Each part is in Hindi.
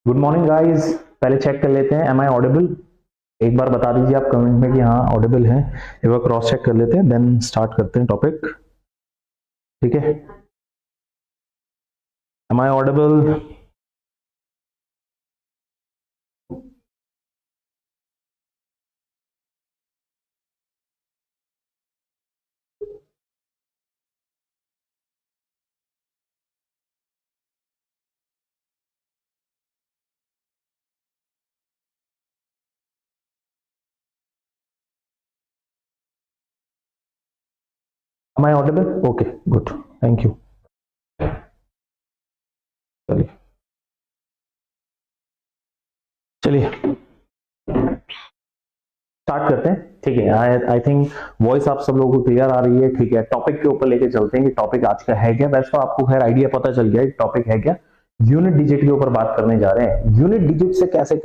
Good morning guys. पहले चेक कर लेते हैं, एम आई ऑडिबल। एक बार बता दीजिए आप कमेंट में कि हाँ ऑडिबल है। एक बार क्रॉस चेक कर लेते हैं, देन स्टार्ट करते हैं टॉपिक। ठीक है, am I audible? Am I audible? Okay, good, thank you. चलिए चलिए स्टार्ट करते हैं। ठीक है, आई थिंक वॉइस आप सब लोगों को क्लियर आ रही है। ठीक है, टॉपिक के ऊपर लेके चलते हैं कि टॉपिक आज का है क्या। वैसे तो आपको खैर आइडिया पता चल गया टॉपिक है क्या। यूनिट डिजिट के ऊपर बात करने जा रहे हैं। यूनिट डिजिट से कैसे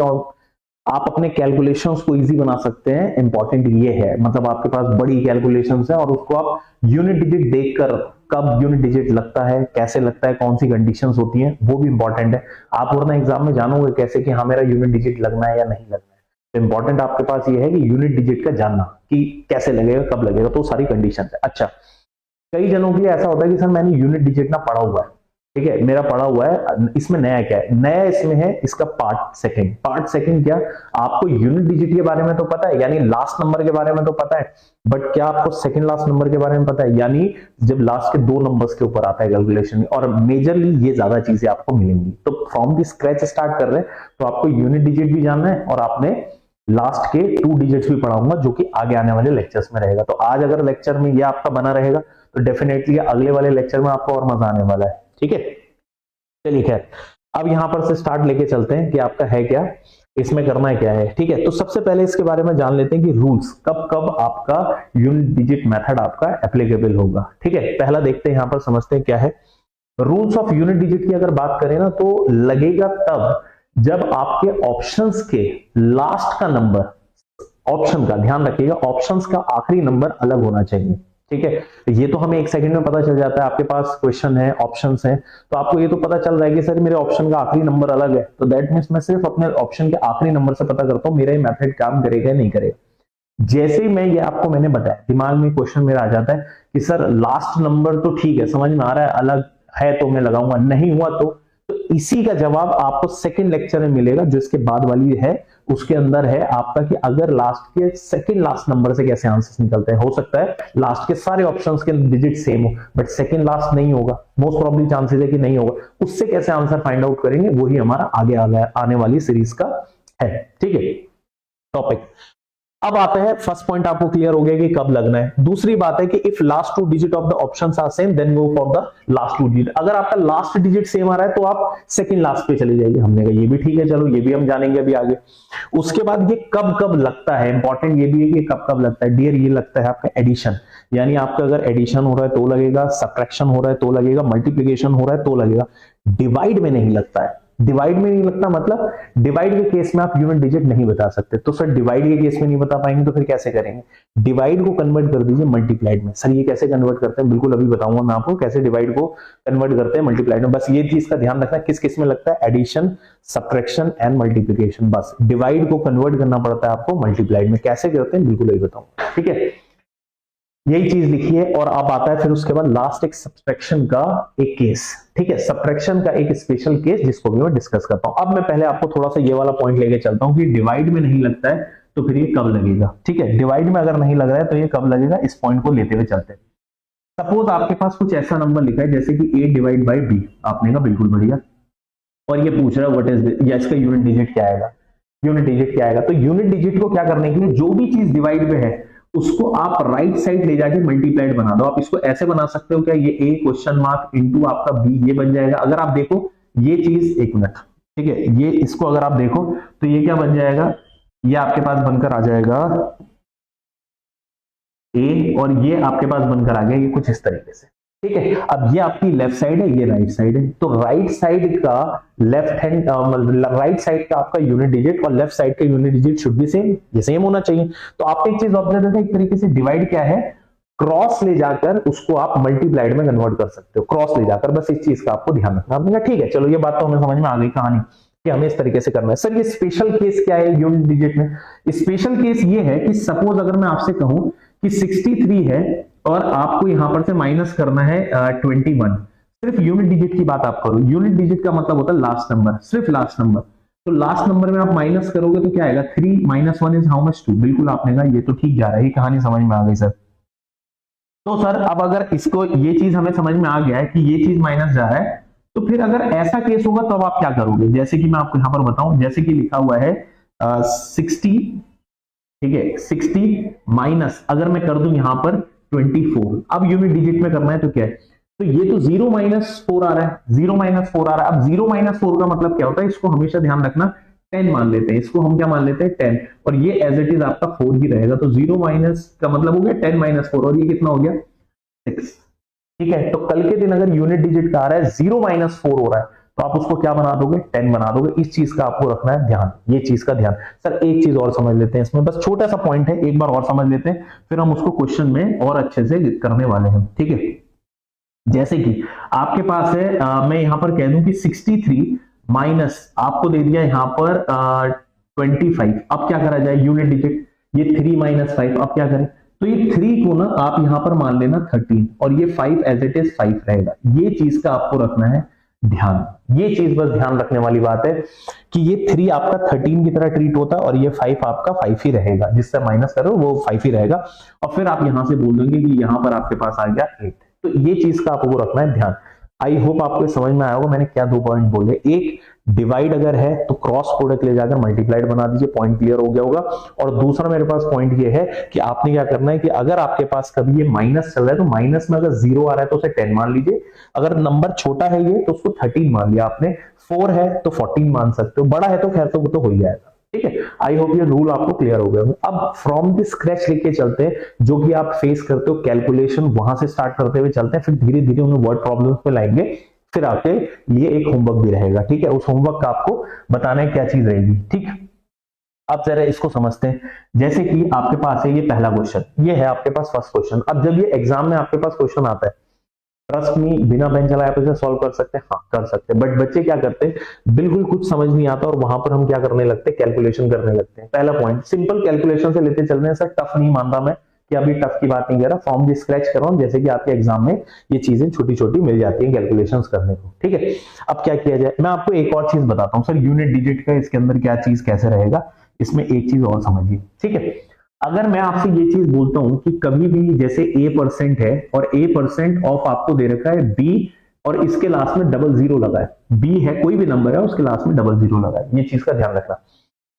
आप अपने कैलकुलेशंस को इजी बना सकते हैं। इंपॉर्टेंट ये है, मतलब आपके पास बड़ी कैलकुलेशंस है और उसको आप यूनिट डिजिट देखकर कब यूनिट डिजिट लगता है, कैसे लगता है, कौन सी कंडीशंस होती हैं, वो भी इंपॉर्टेंट है। आप वरना एग्जाम में जानोगे कैसे कि हाँ मेरा यूनिट डिजिट लगना है या नहीं लगना है। तो इंपॉर्टेंट आपके पास ये है कि यूनिट डिजिट का जानना कि कैसे लगेगा, कब लगेगा, तो सारी कंडीशन है। अच्छा, कई जनों के लिए ऐसा होता है कि सर मैंने यूनिट डिजिट ना पढ़ा हुआ है, ठीक है, मेरा पढ़ा हुआ है, इसमें नया क्या है? नया इसमें है इसका पार्ट सेकंड। पार्ट सेकंड क्या? आपको यूनिट डिजिट के बारे में तो पता है, यानी लास्ट नंबर के बारे में तो पता है, बट क्या आपको सेकंड लास्ट नंबर के बारे में पता है? यानी जब लास्ट के दो नंबर्स के ऊपर आता है कैलकुलेशन में, और मेजरली ये ज्यादा चीजें आपको मिलेंगी। तो फ्रॉम द स्क्रैच स्टार्ट कर रहे हैं तो आपको यूनिट डिजिट भी जानना है और आपने लास्ट के 2 डिजिट्स भी पढ़ाऊंगा जो कि आगे आने वाले लेक्चर्स में रहेगा। तो आज अगर लेक्चर में ये आपका बना रहेगा तो डेफिनेटली अगले वाले लेक्चर में आपको और मजा आने वाला है। ठीक है, चलिए खैर, अब यहां पर से स्टार्ट लेके चलते हैं कि आपका है क्या, इसमें करना है क्या है। ठीक है, तो सबसे पहले इसके बारे में जान लेते हैं कि रूल्स कब कब आपका यूनिट डिजिट मेथड आपका एप्लीकेबल होगा। ठीक है, पहला देखते हैं, यहां पर समझते हैं क्या है रूल्स ऑफ यूनिट डिजिट की। अगर बात करें ना तो लगेगा तब जब आपके ऑप्शंस के लास्ट का नंबर, ऑप्शन का ध्यान रखिएगा, ऑप्शंस का आखिरी नंबर अलग होना चाहिए। ठीक है, ये तो हमें एक सेकंड में पता चल जाता है। आपके पास क्वेश्चन है, ऑप्शंस हैं, तो आपको ये तो पता चल रहा है कि सर मेरे ऑप्शन का आखिरी नंबर अलग है, तो दैट मींस मैं सिर्फ अपने ऑप्शन के आखिरी नंबर से पता करता हूं मेरा ये मेथड काम करेगा या नहीं करेगा। जैसे ही मैं ये आपको मैंने बताया, दिमाग में क्वेश्चन मेरा आ जाता है कि सर लास्ट नंबर तो ठीक है, समझ में आ रहा है, अलग है तो मैं लगाऊंगा, नहीं हुआ तो इसी का जवाब आपको सेकंड लेक्चर में मिलेगा जो इसके बाद वाली है। उसके अंदर है आपका कि अगर लास्ट के सेकंड लास्ट नंबर से कैसे आंसर्स निकलते हैं। हो सकता है लास्ट के सारे ऑप्शंस के डिजिट सेम हो बट सेकंड लास्ट नहीं होगा, मोस्ट प्रॉब्ली चांसेस है कि नहीं होगा। उससे कैसे आंसर फाइंड आउट करेंगे, वही हमारा आगे आने वाली सीरीज का है। ठीक है, टॉपिक अब आता है। फर्स्ट पॉइंट आपको क्लियर हो गया कि कब लगना है। दूसरी बात है कि if last 2 digit of the options are same then go for the last 2 digit. अगर आपका लास्ट डिजिट सेम आ रहा है तो आप सेकंड लास्ट पे चले जाइए। हमने कहा ये भी ठीक है, चलो ये भी हम जानेंगे अभी आगे। उसके बाद ये कब कब लगता है, इंपॉर्टेंट ये भी है कि कब कब लगता है। डियर, ये लगता है आपका एडिशन, यानी आपका अगर एडिशन हो रहा है तो लगेगा, सब्ट्रैक्शन हो रहा है तो लगेगा, मल्टीप्लिकेशन हो रहा है तो लगेगा। डिवाइड में नहीं लगता है। डिवाइड में नहीं लगता मतलब डिवाइड के केस में आप यूनिट डिजिट नहीं बता सकते। तो सर डिवाइड के केस में नहीं बता पाएंगे तो फिर कैसे करेंगे? डिवाइड को कन्वर्ट कर दीजिए मल्टीप्लाइड में। सर ये कैसे कन्वर्ट करते हैं, बिल्कुल अभी बताऊंगा मैं आपको कैसे डिवाइड को कन्वर्ट करते हैं मल्टीप्लाइड में। बस ये चीज का ध्यान रखना किस किस में लगता है, एडिशन, सब्ट्रैक्शन एंड मल्टीप्लिकेशन। बस डिवाइड को कन्वर्ट करना पड़ता है आपको मल्टीप्लाइड में। कैसे करते हैं बिल्कुल अभी बताऊंगा। ठीक है, यही चीज लिखी है। और अब आता है फिर उसके बाद लास्ट एक सब्ट्रैक्शन का एक केस। ठीक है, सब्ट्रैक्शन का एक स्पेशल केस जिसको भी मैं डिस्कस करता हूं। अब मैं पहले आपको थोड़ा सा ये वाला पॉइंट लेके चलता हूं कि डिवाइड में नहीं लगता है तो फिर ये कब लगेगा। ठीक है, डिवाइड में अगर नहीं लग रहा है तो ये कब लगेगा, इस पॉइंट को लेते हुए चलते हैं। सपोज आपके पास कुछ ऐसा नंबर लिखा है जैसे कि a डिवाइड बाई b, आपने कहा बिल्कुल बढ़िया, और ये पूछ रहा है व्हाट इज, या इसका यूनिट डिजिट क्या आएगा, यूनिट डिजिट क्या आएगा। तो यूनिट डिजिट को क्या करने के लिए जो भी चीज डिवाइड में है उसको आप राइट साइड ले जाके मल्टीप्लाइड बना दो। आप इसको ऐसे बना सकते हो क्या, ये ए क्वेश्चन मार्क इंटू आपका बी, ये बन जाएगा। अगर आप देखो ये चीज, एक मिनट, ठीक है, ये इसको अगर आप देखो तो ये क्या बन जाएगा, ये आपके पास बनकर आ जाएगा ए, और ये आपके पास बनकर आ गया ये कुछ इस तरीके से। ठीक है, अब ये आपकी लेफ्ट साइड है, ये राइट साइड है। तो राइट साइड का लेफ्ट हैंड, राइट साइड का आपका यूनिट डिजिट और लेफ्ट साइड का unit digit should be same, ये सेम होना चाहिए। तो आप एक चीज ऑब्जर्व करें, एक तरीके से डिवाइड क्या है, क्रॉस ले जाकर उसको आप मल्टीप्लाइड में कन्वर्ट कर सकते हो, क्रॉस ले जाकर। बस इस चीज का आपको ध्यान रखना। आपने कहा ठीक है, चलो ये बात तो हमें समझ में आ गई कहानी। कि हमें इस तरीके से करना है। सर ये स्पेशल केस क्या है यूनिट डिजिट में? स्पेशल केस ये है कि सपोज अगर मैं आपसे कहूं कि 63 है और आपको यहां पर से माइनस करना है 21, सिर्फ यूनिट डिजिट की बात आप करो। यूनिट डिजिट का मतलब होता है लास्ट नंबर, सिर्फ लास्ट नंबर। तो लास्ट नंबर में आप माइनस करोगे तो क्या आएगा? 3 - 1 इज हाउ मच? 2। बिल्कुल आपने कहा ये तो ठीक जा रहा है, ये कहानी समझ में आ गई सर। तो सर अब अगर इसको ये चीज हमें समझ में आ गया है कि ये चीज माइनस जा रहा है, तो फिर अगर ऐसा केस होगा तो अब आप क्या करोगे? जैसे कि मैं आपको यहां पर बताऊं, जैसे कि लिखा हुआ है 60, ठीक है, 60 माइनस अगर मैं कर दूं यहां पर 24, अब यूनिट डिजिट में करना है तो क्या है? तो ये तो 0 - 4 आ रहा है, 0 - 4 आ रहा है। अब 0 - 4 का मतलब क्या होता है? इसको हमेशा ध्यान रखना 10 मान लेते हैं, इसको हम क्या मान लेते हैं? 10, और ये एज इट इज आपका 4 ही रहेगा। तो 0 माइनस का मतलब हो गया 10 - 4, और ये कितना हो गया? 6। ठीक है, तो कल के दिन अगर यूनिट डिजिट का आ रहा है 0 - 4 हो रहा है, तो आप उसको क्या बना दोगे? 10 बना दोगे। इस चीज का आपको रखना है ध्यान, ये चीज का ध्यान। सर एक चीज और समझ लेते हैं इसमें, बस छोटा सा पॉइंट है, एक बार और समझ लेते हैं, फिर हम उसको क्वेश्चन में और अच्छे से करने वाले हैं। ठीक है, जैसे कि आपके पास है मैं यहां पर कह दूं कि 63 माइनस आपको दे दिया यहां पर 25। अब क्या करा जाए? यूनिट डिजिट, ये 3 - 5, अब क्या करें? तो ये 3 को ना आप यहां पर मान लेना 13, और ये 5 एज इट इज 5 रहेगा। ये चीज का आपको रखना है ध्यान, ये चीज बस ध्यान रखने वाली बात है कि ये 3 आपका 13 की तरह ट्रीट होता है, और ये 5 आपका 5 ही रहेगा, जिससे माइनस करो वो 5 ही रहेगा। और फिर आप यहां से बोल देंगे कि यहां पर आपके पास आ गया 8। तो ये चीज का आपको रखना है ध्यान। आई होप आपको समझ में आया होगा मैंने क्या 2 पॉइंट बोले। एक, डिवाइड अगर है तो क्रॉस प्रोडक्ट ले जाकर मल्टीप्लाइड बना दीजिए, पॉइंट क्लियर हो गया होगा। और दूसरा मेरे पास पॉइंट ये है कि आपने क्या करना है कि अगर आपके पास कभी ये माइनस चल रहा है तो माइनस में अगर 0 आ रहा है तो उसे 10 मान लीजिए, अगर नंबर छोटा है ये तो उसको 13 मान लिया आपने, 4 है तो 14 मान सकते हो, बड़ा है तो खैर तो वो तो हो ही जाएगा। ठीक है, आई होप ये रूल आपको क्लियर हो गया। अब फ्रॉम द स्क्रैच लेके चलते हैं, जो कि आप फेस करते हो कैलकुलेशन, वहां से स्टार्ट करते हुए चलते हैं, फिर धीरे धीरे उन्हें वर्ड प्रॉब्लम्स पे लाएंगे, फिर आपके लिए एक होमवर्क भी रहेगा। ठीक है, उस होमवर्क का आपको बताना है क्या चीज रहेगी। ठीक, अब जरा इसको समझते हैं। जैसे कि आपके पास है ये पहला क्वेश्चन, ये है आपके पास फर्स्ट क्वेश्चन। अब जब ये एग्जाम में आपके पास क्वेश्चन आता है, ट्रस्ट मी, बिना पेन चलाए आप इसे सॉल्व कर सकते हैं, हाँ कर सकते हैं। बट बच्चे क्या करते हैं, बिल्कुल कुछ समझ नहीं आता और वहां पर हम क्या करने लगते हैं? कैलकुलेशन करने लगते हैं। पहला पॉइंट, सिंपल कैलकुलेशन से लेते चल रहे हैं सर, टफ नहीं मानता मैं कि अभी टफ की बात नहीं कर रहा, फ्रॉम द स्क्रैच कर रहा हूं, जैसे कि आपके एग्जाम में ये चीजें छोटी छोटी मिल जाती हैं कैलकुलेशंस करने को। ठीक है, अब क्या किया जाए, मैं आपको एक और चीज बताता हूं सर, यूनिट डिजिट का इसके अंदर क्या चीज कैसे रहेगा, इसमें एक चीज और समझिए। ठीक है, अगर मैं आपसे ये चीज बोलता हूं कि कभी भी जैसे a% है और a% ऑफ आपको दे रखा है b, और इसके लास्ट में डबल जीरो लगा है, b है कोई भी नंबर है उसके लास्ट में डबल जीरो लगा है, ये चीज का ध्यान रखना।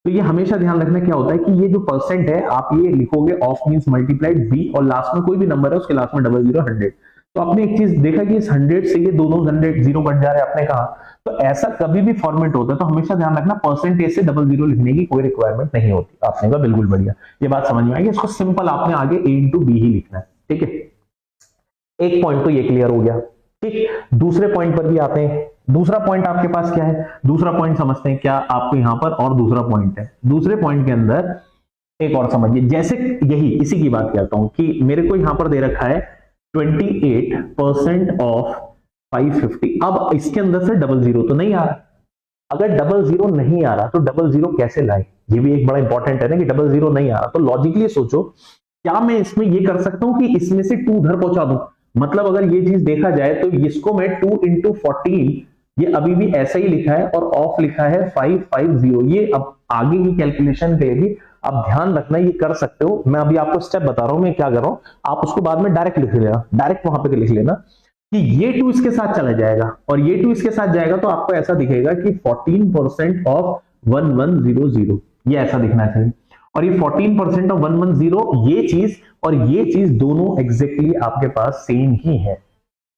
तो ये हमेशा ध्यान रखना क्या होता है कि ये जो परसेंट है आप ये लिखोगे ऑफ मींस मल्टीप्लाइड b, और लास्ट में कोई भी नंबर है उसके लास्ट में डबल जीरो 100। तो आपने एक चीज देखा कि इस 100 से ये दोनों 100 जीरो कट जा रहे हैं, आपने कहा। तो ऐसा कभी भी फॉर्मेट होता है तो हमेशा ध्यान रखना परसेंटेज से डबल जीरो लिखने की कोई रिक्वायरमेंट नहीं होती। आपने कहा बिल्कुल बढ़िया, ये बात समझ में आएगी। इसको सिंपल आपने आगे a इंटू बी ही लिखना है। ठीक है, एक पॉइंट तो ये क्लियर हो गया। ठीक, दूसरे पॉइंट पर भी आते हैं। दूसरा पॉइंट आपके पास क्या है, दूसरा पॉइंट समझते हैं क्या आपको यहां पर, और दूसरा पॉइंट है। दूसरे पॉइंट के अंदर एक और समझिए, जैसे यही इसी की बात करता हूं कि मेरे को यहां पर दे रखा है 28% ऑफ 550। अब इसके अंदर से डबल जीरो तो नहीं आ रहा, अगर डबल जीरो नहीं आ रहा तो डबल जीरो कैसे लाए, ये भी एक बड़ा इंपॉर्टेंट है ना कि डबल जीरो नहीं आ रहा। तो लॉजिकली सोचो, क्या मैं इसमें ये कर सकता हूं कि इसमें से 2 उधर पहुंचा दूं, मतलब अगर ये चीज देखा जाए तो इसको मैं 2 इंटू 14, ये अभी भी ऐसा ही लिखा है और ऑफ लिखा है 550। ये अब आगे की कैलकुलेशन के लिए भी आप ध्यान रखना, ये कर सकते हो। मैं अभी आपको स्टेप बता रहा हूं मैं क्या कर रहा हूं, आप उसको बाद में डायरेक्ट लिख लेना, डायरेक्ट वहां पे लिख लेना कि ये 2 इसके साथ चला जाएगा और ये 2 इसके साथ जाएगा, तो आपको ऐसा दिखेगा कि 14% ऑफ 1100, ये ऐसा दिखना चाहिए। और ये 14% ऑफ 110, ये चीज और ये चीज दोनों एग्जैक्टली आपके पास सेम ही है।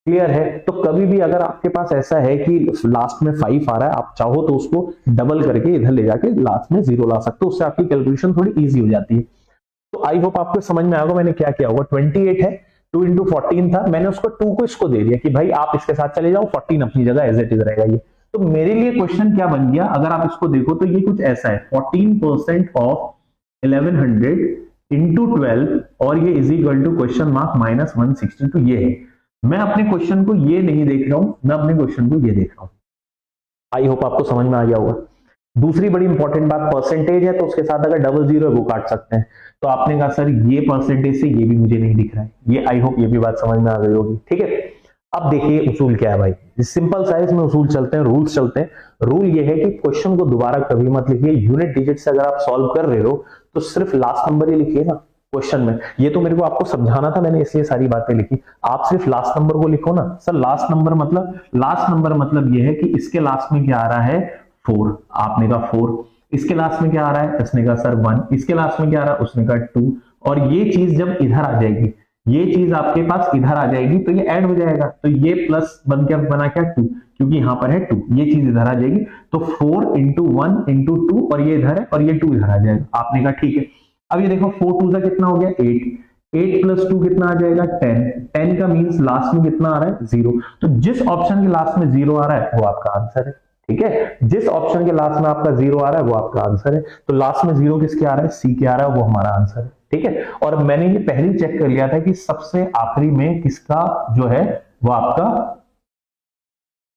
क्लियर है? तो कभी भी अगर आपके पास ऐसा है कि लास्ट में 5 आ रहा है, आप चाहो तो उसको डबल करके इधर ले जाके लास्ट में 0 ला सकते हो, उससे आपकी कैलकुलेशन थोड़ी इजी हो जाती है। तो आई होप आपको समझ में आएगा मैंने क्या किया होगा। 28 है, 2 इंटू 14 था, मैंने उसको 2 को इसको दे दिया कि भाई आप इसके साथ चले जाओ, 14 अपनी जगह एज इट इज रहेगा ये। तो मेरे लिए क्वेश्चन क्या बन गया, अगर आप इसको देखो तो ये कुछ ऐसा है, 14% ऑफ 1100 इंटू 12, और ये is equal to question mark minus 162। ये है, मैं अपने क्वेश्चन को ये नहीं देख रहा हूं, मैं अपने क्वेश्चन को ये देख रहा हूं। आई होप आपको समझ में आ गया होगा। दूसरी बड़ी इंपॉर्टेंट बात, परसेंटेज है तो उसके साथ अगर डबल जीरो है वो काट सकते हैं। तो आपने कहा सर ये परसेंटेज से ये भी मुझे नहीं दिख रहा है, ये आई होप ये भी बात समझ में आ गई होगी। ठीक है, अब देखिए उसूल क्या है भाई, सिंपल सा है, इसमें उसूल चलते हैं, रूल्स चलते हैं। रूल ये है कि क्वेश्चन को दोबारा कभी मत लिखिए, यूनिट डिजिट से अगर आप सॉल्व कर रहे हो तो सिर्फ लास्ट नंबर ही लिखिए ना क्वेश्चन में। ये तो मेरे को आपको समझाना था, मैंने इसलिए सारी बातें लिखी। आप सिर्फ लास्ट नंबर को लिखो ना। सर लास्ट नंबर मतलब ये है कि इसके लास्ट में क्या आ रहा है, 4। आपने कहा 4, इसके लास्ट में क्या आ रहा है, उसने कहा सर 1, इसके लास्ट में क्या आ रहा है, उसने कहा 2। और ये चीज जब इधर आ जाएगी, ये चीज आपके पास इधर आ जाएगी तो ये ऐड हो जाएगा, तो ये प्लस बन के बना क्या 2, क्योंकि यहां पर है 2, ये चीज इधर आ जाएगी। तो 4 इंटू 1 इंटू 2, और ये इधर है और ये 2 इधर आ जाएगा। आपने कहा ठीक है। अब ये देखो 4 2 का कितना हो गया 8, 8 प्लस 2 कितना आ जाएगा 10, 10 का मीन्स लास्ट में कितना आ रहा है 0। तो जिस ऑप्शन के लास्ट में 0 आ रहा है वो आपका आंसर है। ठीक है, जिस ऑप्शन के लास्ट में आपका 0 आ रहा है वो आपका आंसर है। तो लास्ट में 0 किसके आ रहा है, सी के आ रहा है, वो हमारा आंसर है। ठीक है, और मैंने ये पहले चेक कर लिया था कि सबसे आखिरी में किसका जो है वो आपका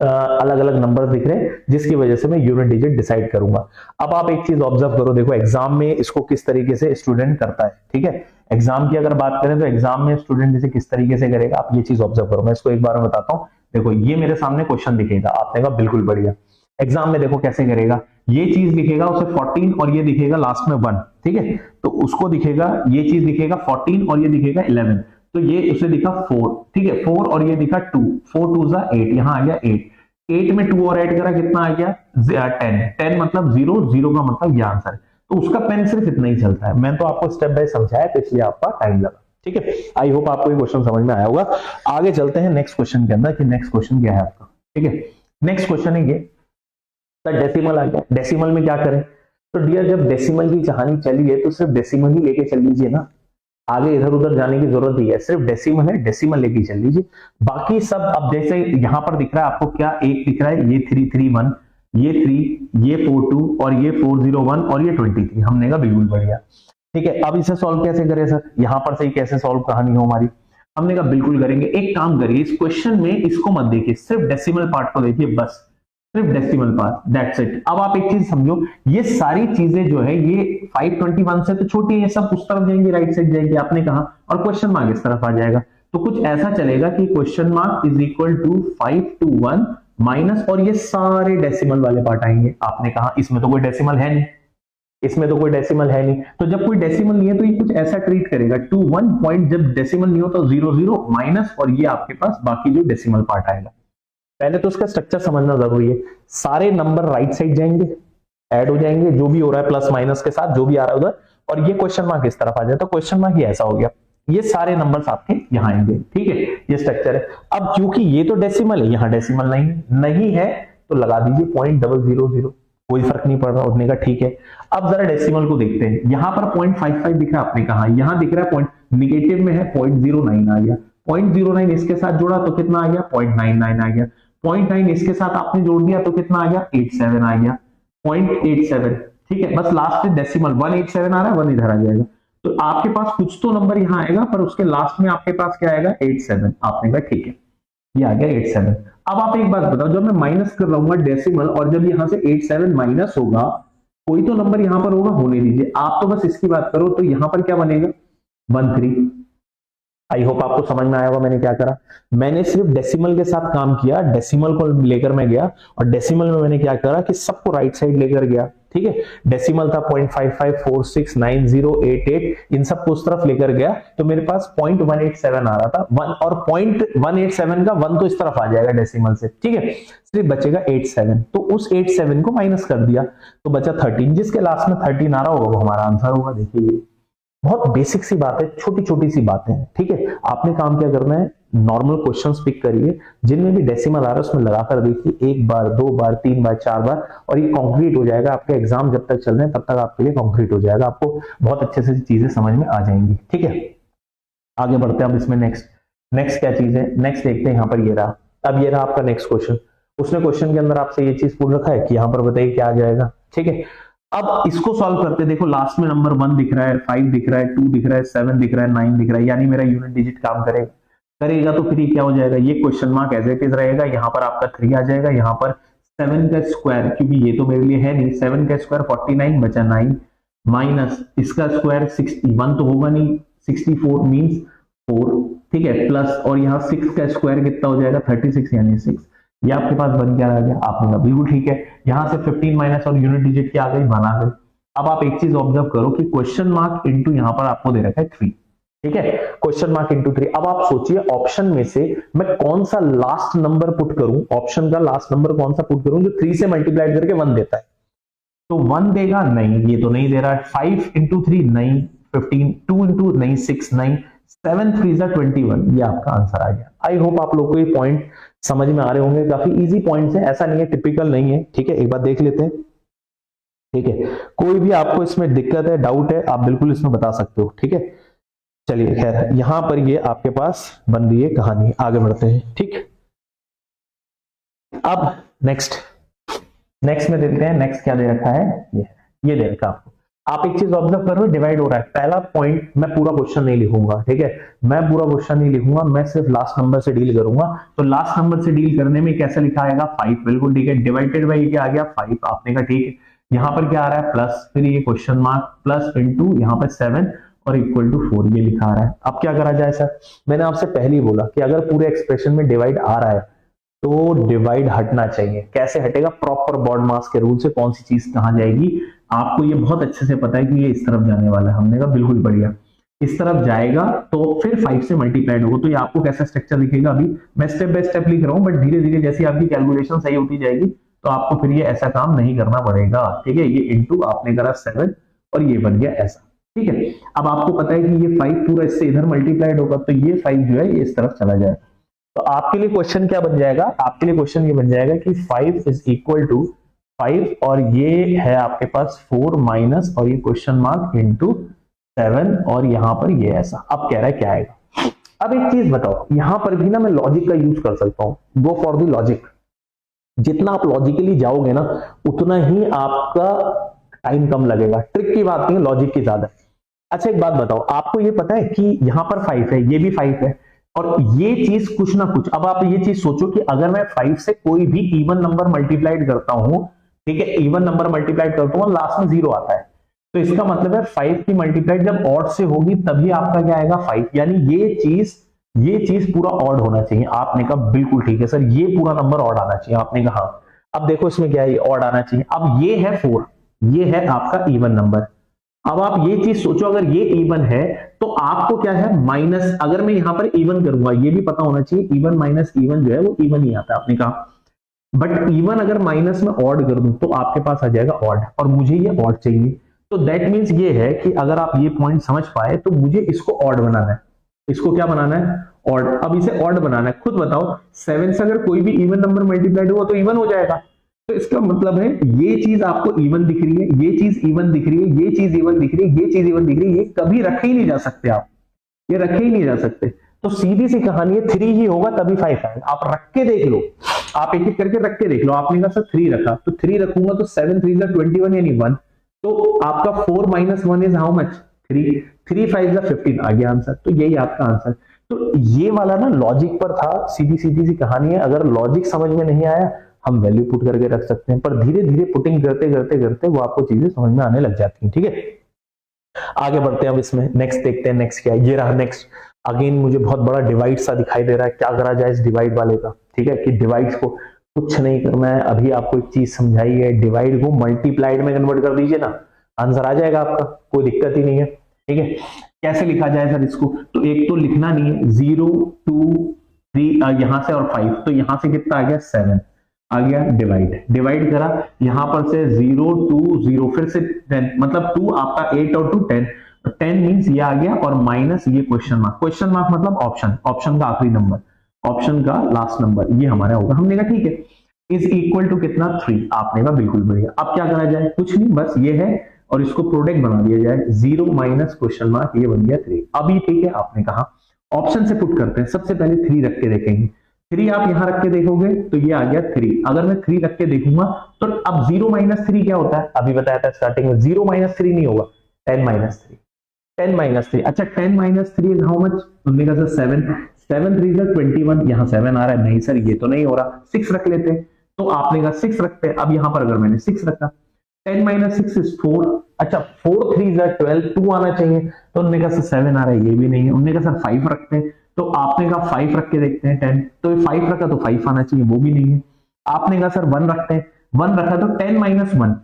अलग अलग नंबर दिख रहे हैं, जिसकी वजह से मैं यूनिट डिजिट डिसाइड करूंगा। अब आप एक चीज ऑब्जर्व करो, देखो एग्जाम में इसको किस तरीके से स्टूडेंट करता है। ठीक है, एग्जाम की अगर बात करें तो एग्जाम में स्टूडेंट इसे किस तरीके से करेगा, आप ये चीज ऑब्जर्व करो। मैं इसको एक बार में बताता हूं। देखो ये मेरे सामने क्वेश्चन दिखेगा, आपने कहा बिल्कुल बढ़िया। एग्जाम में देखो कैसे करेगा, ये चीज लिखेगा उसे 14 और ये दिखेगा लास्ट में 1। ठीक है, तो उसको दिखेगा, ये चीज दिखेगा 14 और ये दिखेगा 11, तो ये उसे दिखा 4। ठीक है, 4 और ये दिखा 2, 4 2 जा 8, यहां आ गया 8, 8 में 2 और ऐड करा कितना आ गया 10, 10 मतलब 0, 0 का मतलब ये आंसर है। तो उसका पेन सिर्फ इतना ही चलता है। मैं तो आपको स्टेप बाय समझाया तो इसलिए आपका टाइम लगा। ठीक है, आई होप आपको ये क्वेश्चन समझ में आया होगा। आगे चलते हैं नेक्स्ट क्वेश्चन के अंदर कि नेक्स्ट क्वेश्चन क्या है आपका। ठीक है, नेक्स्ट क्वेश्चन है ये, डेसिमल आ गया। डेसिमल में क्या करें, तो डियर जब डेसिमल की कहानी चली है तो सिर्फ डेसिमल ही लेके चल लीजिए ना, आगे इधर उधर जाने की जरूरत नहीं है। सिर्फ डेसिमल है, डेसिमल लेके चल लीजिए। बाकी सब अब जैसे यहां पर दिख रहा है आपको, क्या एक दिख रहा है, ये 331, ये 3, ये 42 और ये 401 और ये 23। हमने कहा बिल्कुल बढ़िया। ठीक है, अब इसे सॉल्व कैसे करें सर, यहां पर से ही कैसे सॉल्व कहानी हो हमारी। हमने कहा बिल्कुल करेंगे। एक काम करिए, इस क्वेश्चन में इसको मत देखिए, सिर्फ डेसिमल पार्ट को देखिए, बस सिर्फ डेसिमल पार्ट, दैट्स इट। अब आप एक चीज समझो, ये सारी चीजें जो है ये 521 से तो छोटी है, सब उस तरफ जाएंगी, राइट साइड जाएंगी, आपने कहा, और क्वेश्चन मार्क इस तरफ आ जाएगा। तो कुछ ऐसा चलेगा कि question mark is equal to 521 minus, और ये सारे डेसिमल वाले पार्ट आएंगे। आपने कहा इसमें तो कोई डेसिमल है नहीं, इसमें तो कोई डेसिमल है नहीं, तो जब कोई डेसिमल नहीं है तो ये कुछ ऐसा ट्रीट करेगा, 2 1 पॉइंट, जब डेसिमल नहीं हो तो 0 0 माइनस, और ये आपके पास बाकी जो डेसिमल पार्ट आएगा। पहले तो उसका स्ट्रक्चर समझना जरूरी है। सारे नंबर राइट साइड जाएंगे, ऐड हो जाएंगे, जो भी हो रहा है प्लस माइनस के साथ, जो भी आ रहा है उधर, और ये क्वेश्चन मार्क इस तरफ आ जाए, तो क्वेश्चन मार्क ये ऐसा हो गया, ये सारे नंबर्स आपके यहाँ आएंगे। ठीक है, ये स्ट्रक्चर है। अब क्योंकि ये तो डेसिमल है, यहाँ डेसिमल नहीं है तो लगा दीजिए 0.000, कोई फर्क नहीं पड़ रहा, उठने का। ठीक है, अब जरा डेसिमल को देखते हैं। यहां पर 0.55 दिख रहा है, आपने कहा यहां दिख रहा है पॉइंट, निगेटिव में है 0.09 आ गया, 0.09 इसके साथ जोड़ा तो कितना आ गया 0.99 आ गया, 0.9 इसके साथ आपने जोड़ दिया तो कितना आ गया 87 आ गया, 0.87। ठीक है, बस लास्ट में डेसिमल 187 आ रहा है, 1 इधर आ जाएगा, तो आपके पास कुछ तो नंबर यहां आएगा, पर उसके लास्ट में आपके पास क्या आएगा 87। आपने कहा ठीक है, ये आ गया 87। अब आप एक बात बताओ, जब मैं माइनस कर रहूंगा डेसिमल, और जब यहां से 87 माइनस होगा, कोई तो नंबर यहां पर होगा, होने दीजिए आप, तो बस इसकी बात करो, तो यहां पर क्या बनेगा 13। आई होप आपको समझ में आया होगा मैंने क्या करा। मैंने सिर्फ डेसिमल के साथ काम किया, डेसिमल को लेकर मैं गया, और डेसिमल में मैंने क्या करा कि सबको राइट साइड लेकर गया। ठीक है, डेसिमल था 0.55469088, इन सबको उस तरफ लेकर गया, तो मेरे पास 0.187 आ रहा था, 1 और 0.187 का 1 तो इस तरफ आ जाएगा डेसिमल से। ठीक है, सिर्फ बचेगा 87, तो उस 87 को माइनस कर दिया तो बचा 13, जिसके लास्ट में 13 आ रहा होगा वो हमारा आंसर होगा। देखिए बहुत बेसिक सी बात है, छोटी छोटी सी बातें हैं। ठीक है, आपने काम क्या करना है, नॉर्मल क्वेश्चंस पिक करिए, जिनमें भी डेसिमल आ रहा है उसमें लगाकर देखिए, 1 बार 2 बार 3 बार 4 बार, और ये कॉन्क्रीट हो जाएगा। आपके एग्जाम जब तक चल रहे हैं तब तक आपके लिए कॉन्क्रीट हो जाएगा, आपको बहुत अच्छे से चीजें समझ में आ जाएंगी। ठीक है, आगे बढ़ते हैं। अब इसमें नेक्स्ट क्या चीज है, नेक्स्ट देखते हैं। यहाँ पर ये रहा, अब ये रहा आपका नेक्स्ट क्वेश्चन। उसने क्वेश्चन के अंदर आपसे ये चीज पूछ रखा है कि यहाँ पर बताइए क्या आ जाएगा। ठीक है, अब इसको सॉल्व करते, देखो लास्ट में नंबर 1 दिख रहा है, 5 दिख रहा है, 2 दिख रहा है, 7 दिख रहा है, 9 दिख रहा है, यानी मेरा यूनिट डिजिट काम करेगा तो फिर ये क्या हो जाएगा, ये question mark as it is रहेगा, यहाँ पर आपका 3 आ जाएगा, यहाँ पर 7 का स्क्वायर, क्योंकि ये तो मेरे लिए है नहीं, 7 का स्क्वायर 49 बचा 9 माइनस इसका स्क्वायर 61 तो होगा नहीं, 64 मींस 4, ठीक है, प्लस और यहाँ 6 का स्क्वायर कितना हो जाएगा 36 यानी 6, ये आपके पास बन क्या आ गया, आपने कहा बिल्कुल ठीक है। यहाँ से 15 माइनस और यूनिट डिजिट क्या आ गई, बना गई। अब आप एक चीज ऑब्जर्व करो कि क्वेश्चन मार्क इनटू यहाँ पर आपको दे रखा है 3, ठीक है, क्वेश्चन मार्क इनटू 3। अब आप सोचिए ऑप्शन में से मैं कौन सा लास्ट नंबर पुट करूं, ऑप्शन का लास्ट नंबर कौन सा पुट करूं जो 3 से मल्टीप्लाइड करके 1 देता है, तो 1 देगा, नहीं ये तो नहीं दे रहा है। 5 इंटू 3 नहीं, 15, 2 इंटू नहीं 6 नहीं, 7 3 21, ये आपका आंसर आ गया। आई होप आप लोग को ये पॉइंट समझ में आ रहे होंगे, काफी इजी पॉइंट्स है, ऐसा नहीं है टिपिकल नहीं है, ठीक है, एक बार देख लेते हैं, ठीक है। कोई भी आपको इसमें दिक्कत है, डाउट है, आप बिल्कुल इसमें बता सकते हो, ठीक है। चलिए खैर यहां पर ये आपके पास बन रही है कहानी, आगे बढ़ते हैं, ठीक। अब नेक्स्ट में देखते हैं, नेक्स्ट क्या दे रखा है, ये दे रखा आपको। आप एक चीज ऑब्जर्व कर रहे हो, डिवाइड हो रहा है। पहला पॉइंट मैं पूरा क्वेश्चन नहीं लिखूंगा, ठीक है, मैं पूरा क्वेश्चन नहीं लिखूंगा, मैं सिर्फ लास्ट नंबर से डील करूंगा। तो लास्ट नंबर से डील करने में कैसे लिखा आएगा, 5, बिल्कुल ठीक है, डिवाइडेड बाई क्या आ गया 5, आपने कहा ठीक है। यहाँ पर क्या आ रहा है प्लस, फिर ये क्वेश्चन मार्क प्लस इंटू यहाँ पर 7 और इक्वल टू 4, ये लिखा आ रहा है। अब क्या करा जाए सर, मैंने आपसे पहले ही बोला कि अगर पूरे एक्सप्रेशन में डिवाइड आ रहा है तो डिवाइड हटना चाहिए। कैसे हटेगा, प्रॉपर बॉड मास के रूल से, कौन सी चीज कहां जाएगी, आपको ये बहुत अच्छे से पता है कि ये इस तरफ जाने वाला है। हमने कहा बिल्कुल बढ़िया, इस तरफ जाएगा तो फिर 5 से मल्टीप्लाइड होगा। तो ये आपको कैसा स्ट्रक्चर दिखेगा, अभी मैं स्टेप बाय स्टेप लिख रहा हूं, बट धीरे धीरे जैसी आपकी कैलकुलेशन सही होती जाएगी तो आपको फिर ये ऐसा काम नहीं करना पड़ेगा, ठीक है। ये इंटू आपने करा 7 और ये बन गया ऐसा, ठीक है। अब आपको पता है कि ये 5 पूरा इससे इधर मल्टीप्लाइड होगा, तो ये 5 जो है ये इस तरफ चला जाएगा। तो आपके लिए क्वेश्चन क्या बन जाएगा, आपके लिए क्वेश्चन ये बन जाएगा कि 5 इज इक्वल टू 5 और ये है आपके पास 4 माइनस और ये क्वेश्चन मार्क इंटू 7 और यहां पर ये ऐसा। अब कह रहा है क्या आएगा। अब एक चीज बताओ, यहां पर भी ना मैं लॉजिक का यूज कर सकता हूं, गो फॉर द लॉजिक। जितना आप लॉजिकली जाओगे ना उतना ही आपका टाइम कम लगेगा। ट्रिक की बात नहीं है, लॉजिक की ज्यादा। अच्छा एक बात बताओ, आपको ये पता है कि यहां पर 5 है, ये भी 5 है और ये चीज कुछ ना कुछ, अब आप ये चीज सोचो कि अगर मैं 5 से कोई भी इवन नंबर मल्टीप्लाइड करता हूं, ठीक है, इवन नंबर मल्टीप्लाइड करता हूं, लास्ट में 0 आता है, तो इसका मतलब है 5 की मल्टीप्लाइड जब ऑड से होगी तभी आपका क्या आएगा 5, यानी ये चीज पूरा ऑड होना चाहिए। आपने कहा बिल्कुल ठीक है सर, ये पूरा नंबर ऑड आना चाहिए। आपने कहा हाँ। अब देखो इसमें क्या है, ऑड आना चाहिए। अब ये है 4, ये है आपका इवन नंबर। अब आप ये चीज सोचो, अगर ये इवन है तो आपको क्या है माइनस, अगर मैं यहां पर इवन करूंगा, ये भी पता होना चाहिए इवन माइनस इवन जो है वो इवन ही आता है, आपने कहा। बट इवन अगर माइनस में ऑड कर दूं तो आपके पास आ जाएगा ऑड, और मुझे ये ऑड चाहिए। तो दैट मीन्स ये है कि अगर आप ये पॉइंट समझ पाए तो मुझे इसको ऑड बनाना है। इसको क्या बनाना है, ऑड। अब इसे ऑड बनाना है, खुद बताओ 7 से अगर कोई भी इवन नंबर मल्टीप्लाइड हुआ तो इवन हो जाएगा। तो इसका मतलब है ये चीज आपको इवन दिख रही है, ये चीज इवन दिख रही है, ये चीज इवन दिख रही है, ये चीज इवन दिख रही है, ये कभी रखे ही नहीं जा सकते, आप ये रखे ही नहीं जा सकते। तो सीधी सी कहानी है 3 ही होगा तभी 5 आएगा। आप रख के देख लो, आप एक एक करके रख के देख लो। आपने कहा सर 3 रखा, तो 3 रखूंगा तो 7 3 21 यानी 1, तो आपका 4 माइनस 1 इज हाउ मच 3, 3 5 15 आ गया आंसर। तो यही आपका आंसर। तो ये वाला ना लॉजिक पर था, सीधी सीधी सी कहानी है। अगर लॉजिक समझ में नहीं आया हम वैल्यू पुट करके रख सकते हैं, पर धीरे धीरे पुटिंग करते करते करते वो आपको चीजें समझ में आने लग जाती हैं, ठीक है। आगे बढ़ते हैं अब इसमें, नेक्स्ट देखते हैं, नेक्स्ट क्या है। ये रहा नेक्स्ट। अगेन मुझे बहुत बड़ा डिवाइड सा दिखाई दे रहा है, क्या करा जाए इस डिवाइड वाले का, ठीक है, कि डिवाइड को कुछ नहीं करना है। अभी आपको एक चीज समझाई है, डिवाइड को मल्टीप्लाइड में कन्वर्ट कर दीजिए ना, आंसर आ जाएगा आपका, कोई दिक्कत ही नहीं है, ठीक है। कैसे लिखा जाए सर इसको, तो एक तो लिखना नहीं है, 0 2 3 यहां से और 5, तो यहां से कितना आ गया 7 आ गया, डिवाइड करा, यहां पर से 0 2 0 फिर से 10, मतलब 2 आपका 8 और 2 10, 10 मींस ये आ गया और माइनस ये क्वेश्चन मार्क मतलब ऑप्शन का आखिरी नंबर, ऑप्शन का लास्ट नंबर, ये हमारा होगा। हमने कहा ठीक है, इज इक्वल टू कितना 3, आपने कहा बिल्कुल बढ़िया। अब क्या करा जाए, कुछ नहीं, बस ये है और इसको प्रोडक्ट बना दिया जाए, 0 माइनस क्वेश्चन मार्क, ये बन गया 3। अभी ठीक है, आपने कहा ऑप्शन से पुट करते हैं। सबसे पहले 3 रख के देखेंगे, 3 आप यहां रख के देखोगे तो ये आ गया 3। अगर मैं 3 रख के देखूंगा तो अब 0 माइनस 3 क्या होता है, अभी बताया था स्टार्टिंग में, 0 माइनस 3 नहीं होगा, 10 माइनस 3, 10 माइनस 3। अच्छा 10 माइनस 3 इज हाउ मच, हमने कहा सर 7 3 21, यहां 7 आ रहा है, नहीं सर ये तो नहीं हो रहा, 6 रख लेते हैं, तो आपने कहा 6 रखते हैं। अब यहां पर अगर मैंने 6 रखा, 10 माइनस 6 इज 4, अच्छा 4 3 12, 2 आना चाहिए, तो उन्होंने कहा सर 7 आ रहा है, ये भी नहीं है। उन्होंने कहा सर 5 रखते हैं, तो आपने कहा 5 रख के देखते हैं 10, तो 5 रखा तो 5 आना चाहिए, वो भी नहीं है। आपने कहा सर 1 रखते हैं, 1 रखा तो 10 माइनस 1,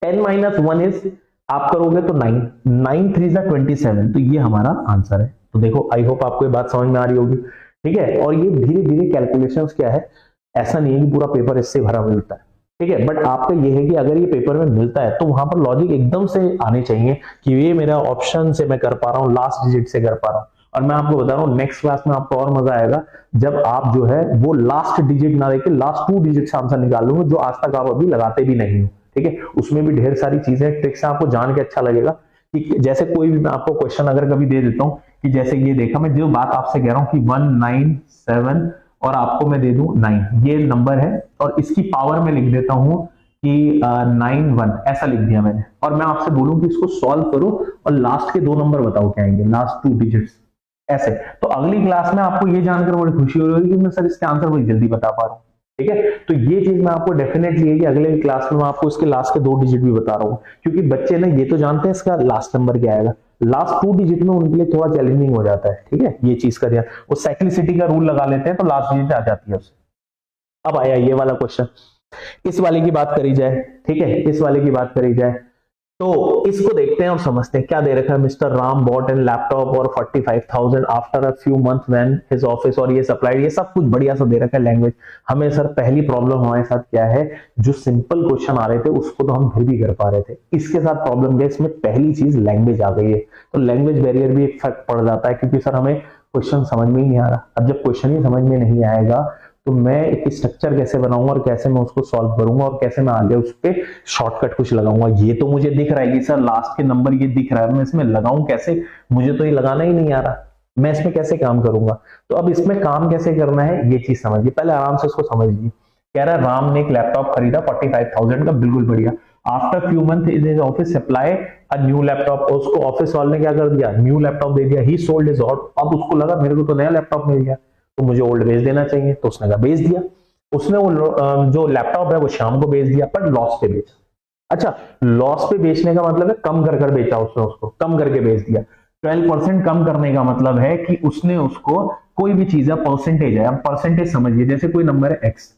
10 माइनस 1 इज, आप करोगे तो 9, 9 3 27, तो ये हमारा आंसर है। तो देखो आई होप आपको ये बात समझ में आ रही होगी, ठीक है। और ये धीरे धीरे कैलकुलेशंस क्या है, ऐसा नहीं है कि पूरा पेपर इससे भरा मिलता है, ठीक है, बट आपका ये है कि अगर ये पेपर में मिलता है तो वहां पर लॉजिक एकदम से आने चाहिए कि ये मेरा ऑप्शन से मैं कर पा रहा हूँ, लास्ट डिजिट से कर पा रहा हूँ। और मैं आपको बता रहा हूँ नेक्स्ट क्लास में आपको और मजा आएगा जब आप जो है वो लास्ट डिजिट ना लेके लास्ट 2 डिजिट से आंसर निकाल लोगे, जो आज तक आप अभी लगाते भी नहीं हो, ठीक है। उसमें भी ढेर सारी चीजें ट्रिक्स आपको जान के अच्छा लगेगा कि जैसे कोई भी मैं आपको क्वेश्चन अगर कभी दे देता हूँ कि जैसे ये देखा, मैं जो बात आपसे कह रहा हूँ कि 197 और आपको मैं दे दूं 9, ये नंबर है और इसकी पावर में लिख देता हूं कि 91, ऐसा लिख दिया मैंने, और मैं आपसे बोलूं कि इसको सॉल्व करो और लास्ट के 2 नंबर बताओ क्या आएंगे, लास्ट 2 डिजिट्स ऐसे। तो अगली क्लास में आपको ये जानकर बड़ी खुशी हो रही होगी कि मैं सर इसके आंसर बड़ी जल्दी बता पा रहा हूँ, ठीक है। तो ये चीज मैं आपको डेफिनेटली है कि अगले क्लास में मैं आपको इसके लास्ट के 2 डिजिट भी बता रहा हूँ, क्योंकि बच्चे ने ये तो जानते हैं इसका लास्ट नंबर क्या आएगा, लास्ट 2 डिजिट में उनके लिए थोड़ा चैलेंजिंग हो जाता है, ठीक है। ये चीज का ध्यान, वो साइक्लिसिटी का रूल लगा लेते हैं तो लास्ट डिजिट आ जाती है उससे। अब आया ये वाला क्वेश्चन, इस वाले की बात करी जाए, ठीक है, इस वाले की बात करी जाए तो इसको देखते हैं और समझते हैं। क्या दे रखा है, mister Ram bot N laptop और 45,000 after a few month when his office, और ये सप्लाइड, ये सब कुछ बढ़िया सा दे रखा है लैंग्वेज। हमें सर पहली प्रॉब्लम हमारे साथ क्या है, जो सिंपल क्वेश्चन आ रहे थे उसको तो हम फिर भी कर पा रहे थे, इसके साथ प्रॉब्लम क्या है, इसमें पहली चीज लैंग्वेज आ गई है, तो लैंग्वेज बैरियर भी एक फर्क पड़ जाता है, क्योंकि सर हमें क्वेश्चन समझ में ही नहीं आ रहा। अब जब क्वेश्चन ही समझ में नहीं आएगा तो मैं एक स्ट्रक्चर कैसे बनाऊंगा और कैसे मैं उसको सॉल्व करूंगा और कैसे मैं आगे उस पर शॉर्टकट कुछ लगाऊंगा। ये तो मुझे दिख रहा है कि सर लास्ट के नंबर ये दिख रहा है, मैं इसमें लगाऊं कैसे, मुझे तो ये लगाना ही नहीं आ रहा, मैं इसमें कैसे काम करूंगा। तो अब इसमें काम कैसे करना है ये चीज समझिए, पहले आराम से इसको समझिए। कह रहा है राम ने एक लैपटॉप खरीदा 45,000 का, बिल्कुल बढ़िया। After few month in his office supply a new laptop, उसको ऑफिस वाले ने क्या कर दिया, न्यू लैपटॉप दे दिया। ही सोल्ड हिज ऑल्ड, अब उसको लगा मेरे को तो नया लैपटॉप मिल गया तो मुझे ओल्ड बेच देना चाहिए, तो उसने कहा बेच दिया। उसने वो जो लैपटॉप है वो शाम को बेच दिया, पर लॉस पे बेचा। अच्छा, लॉस पे बेचने का मतलब है कम कर कर बेचा, उसने उसको कम करके बेच दिया। 12% कम करने का मतलब है कि उसने उसको, कोई भी चीज है परसेंटेज है, अब परसेंटेज समझिए, जैसे कोई नंबर है एक्स,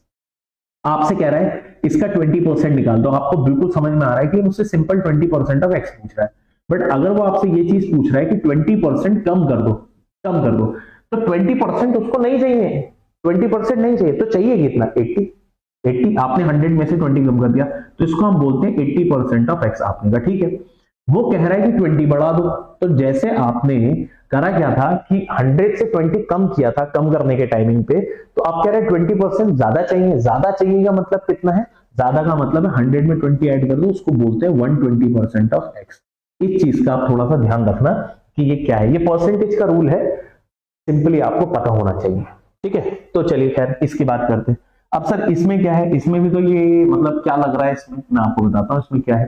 आपसे कह रहा है इसका 20% निकाल दो, आपको बिल्कुल समझ में आ रहा है कि मुझसे सिंपल 20% ऑफ एक्स पूछ रहा है। बट अगर वो आपसे ये चीज पूछ रहा है कि 20% कम कर दो, कम कर दो, तो 20% उसको नहीं चाहिए, 20% नहीं चाहिए, तो चाहिए कितना, 80। 80 आपने 100 में से 20 कम कर दिया, तो इसको हम बोलते हैं 80% ऑफ एक्स। आपने कहा ठीक है। वो कह रहा है कि 20 बढ़ा दो, तो जैसे आपने करा क्या था कि 100 से 20 कम किया था कम करने के टाइमिंग पे, तो आप कह रहे हैं 20% ज्यादा चाहिए। ज्यादा चाहिए का मतलब कितना है, ज्यादा का मतलब है 100 में 20 ऐड कर दो, उसको बोलते हैं 120% ऑफ एक्स। इस चीज का आप थोड़ा सा ध्यान रखना कि ये क्या है, ये परसेंटेज का रूल है, सिंपली आपको पता होना चाहिए, ठीक है। तो चलिए खैर इसकी बात करते हैं। अब सर इसमें क्या है, इसमें भी तो ये मतलब क्या लग रहा है, इसमें मैं आपको बताता हूं इसमें क्या है।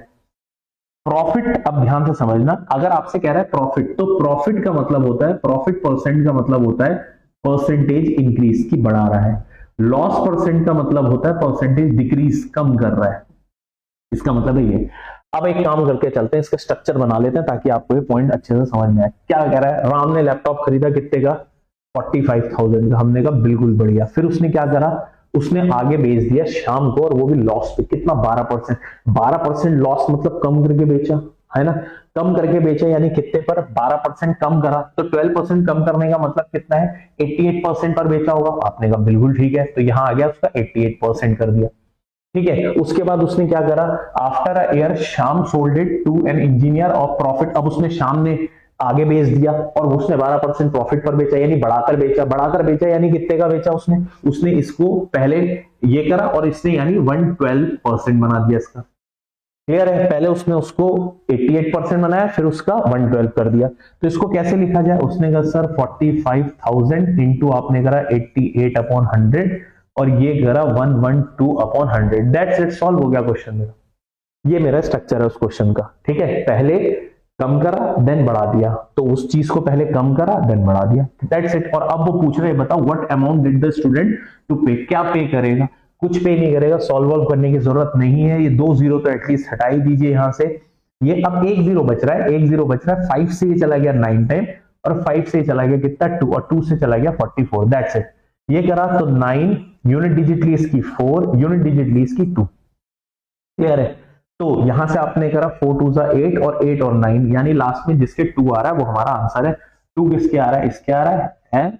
प्रॉफिट, अब ध्यान से समझना, अगर आपसे कह रहा है प्रॉफिट, तो प्रॉफिट का मतलब होता है, प्रॉफिट परसेंट का मतलब होता है परसेंटेज इंक्रीज की बढ़ा रहा है। लॉस परसेंट का मतलब होता है परसेंटेज डिक्रीज कम कर रहा है, इसका मतलब है ये। अब एक काम करके चलते हैं, इसका स्ट्रक्चर बना लेते हैं ताकि आपको ये पॉइंट अच्छे से समझ में आए। क्या कह रहा है, राम ने लैपटॉप खरीदा कितने का, 45,000 का। हमने कहा बिल्कुल बढ़िया। फिर उसने क्या करा, उसने आगे बेच दिया शाम को, और वो भी लॉस पे, कितना, 12%। 12% लॉस मतलब कम करके बेचा, है ना, कम करके बेचा यानी कितने पर, 12% कम करा, तो 12% कम करने का मतलब कितना है, 88% पर बेचा होगा। आपने कहा बिल्कुल ठीक है, तो यहां आ गया उसका 88% कर दिया, ठीक है। उसके बाद उसने क्या करा, after a year Shyam sold it to an engineer of profit. अब उसने शाम ने आगे बेच दिया और उसने 12% प्रॉफिट पर बेचा, यानी बढ़ाकर बेचा। बढ़ाकर बेचा यानी कितने का बेचा उसने इसको पहले ये करा और इसने यानी 112% बना दिया इसका। क्लियर है, पहले उसने उसको 88% बनाया, फिर उसका 112 कर दिया। तो इसको कैसे लिखा जाए, उसने कहा सर 45,000 इंटू आपने करा 88 अपॉन 100 और ये करा 112 अपॉन 100। दैट्स इट, सॉल्व हो गया क्वेश्चन मेरा। ये मेरा स्ट्रक्चर है उस क्वेश्चन का, ठीक है। पहले कम करा देन बढ़ा दिया, तो उस चीज को पहले कम करा देन बढ़ा दिया, दैट्स इट। और अब वो पूछ रहे हैं बताओ what amount did the student to pay, क्या पे करेगा। कुछ पे नहीं करेगा, सॉल्व करने की जरूरत नहीं है। ये 2 जीरो तो एटलीस्ट हटा ही दीजिए यहां से। ये अब 1 जीरो बच रहा है, 1 जीरो बच रहा है। 5 से ये चला गया 9 टाइम और 5 से चला गया कितना 2 और 2 से चला गया 44। That's it. ये करा तो 9 यूनिट डिजिट ली इसकी 4 यूनिट डिजिट ली इसकी 2। क्लियर है? तो यहां से आपने करा 4 2 8 और 8 और 9 यानी लास्ट में जिसके 2 आ रहा है वो हमारा आंसर है। 2 किसके आ रहा है? इसके आ रहा है।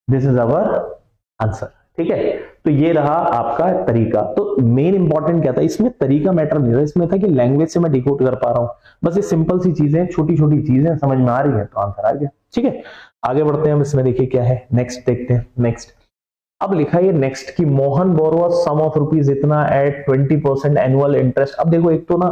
This is our answer. ठीक है, तो ये रहा आपका तरीका। तो मेन इंपॉर्टेंट क्या था इसमें? तरीका मैटर नहीं था, इसमें था कि लैंग्वेज से मैं डिकोड कर पा रहा हूं। बस ये सिंपल सी चीजें, छोटी छोटी चीजें समझ में आ रही है तो आंसर आ गया। ठीक है, आगे बढ़ते हैं हम। इसमें देखिए क्या है, नेक्स्ट देखते हैं। नेक्स्ट अब लिखा है नेक्स्ट की मोहन बोरो सम ऑफ रुपीज इतना एट 20% एनुअल इंटरेस्ट। अब देखो एक तो ना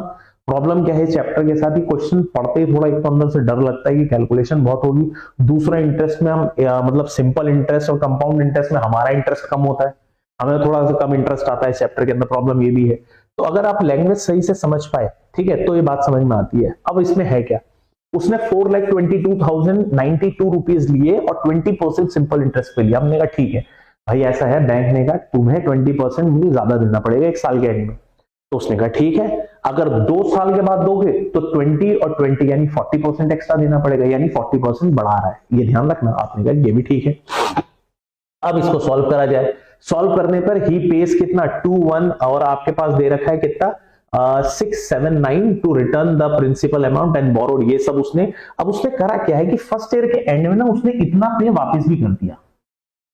प्रॉब्लम क्या है चैप्टर के साथ ही, क्वेश्चन पढ़ते ही थोड़ा एक तो अंदर से डर लगता है कि कैलकुलेशन बहुत होगी। दूसरा इंटरेस्ट में हम मतलब सिंपल इंटरेस्ट और कंपाउंड इंटरेस्ट में हमारा इंटरेस्ट कम होता है, हमें थोड़ा सा कम इंटरेस्ट आता है चैप्टर के अंदर। प्रॉब्लम ये भी है। तो अगर आप लैंग्वेज सही से समझ पाए, ठीक है, तो ये बात समझ में आती है। अब इसमें है क्या, उसने 4,22,092 रुपीज लिए और 20% सिंपल इंटरेस्ट पे लिया। हमने कहा ठीक है भाई, ऐसा है बैंक ने कहा तुम्हें 20% मुझे ज्यादा देना पड़ेगा 1 साल के एंड में। तो उसने कहा ठीक है, अगर 2 साल के बाद दोगे तो 20 और 20 यानी 40% एक्स्ट्रा देना पड़ेगा, यानी 40% बढ़ा रहा है, ये ध्यान रखना। आपने कहा ये भी ठीक है। अब इसको सॉल्व करा जाए। सॉल्व करने पर ही पेस कितना 2 1 और आपके पास दे रखा है कितना 679 to return the principal amount and borrowed. ये सब उसने, अब उसने करा क्या है कि फर्स्ट ईयर के एंड में ना उसने इतना पे वापस भी कर दिया।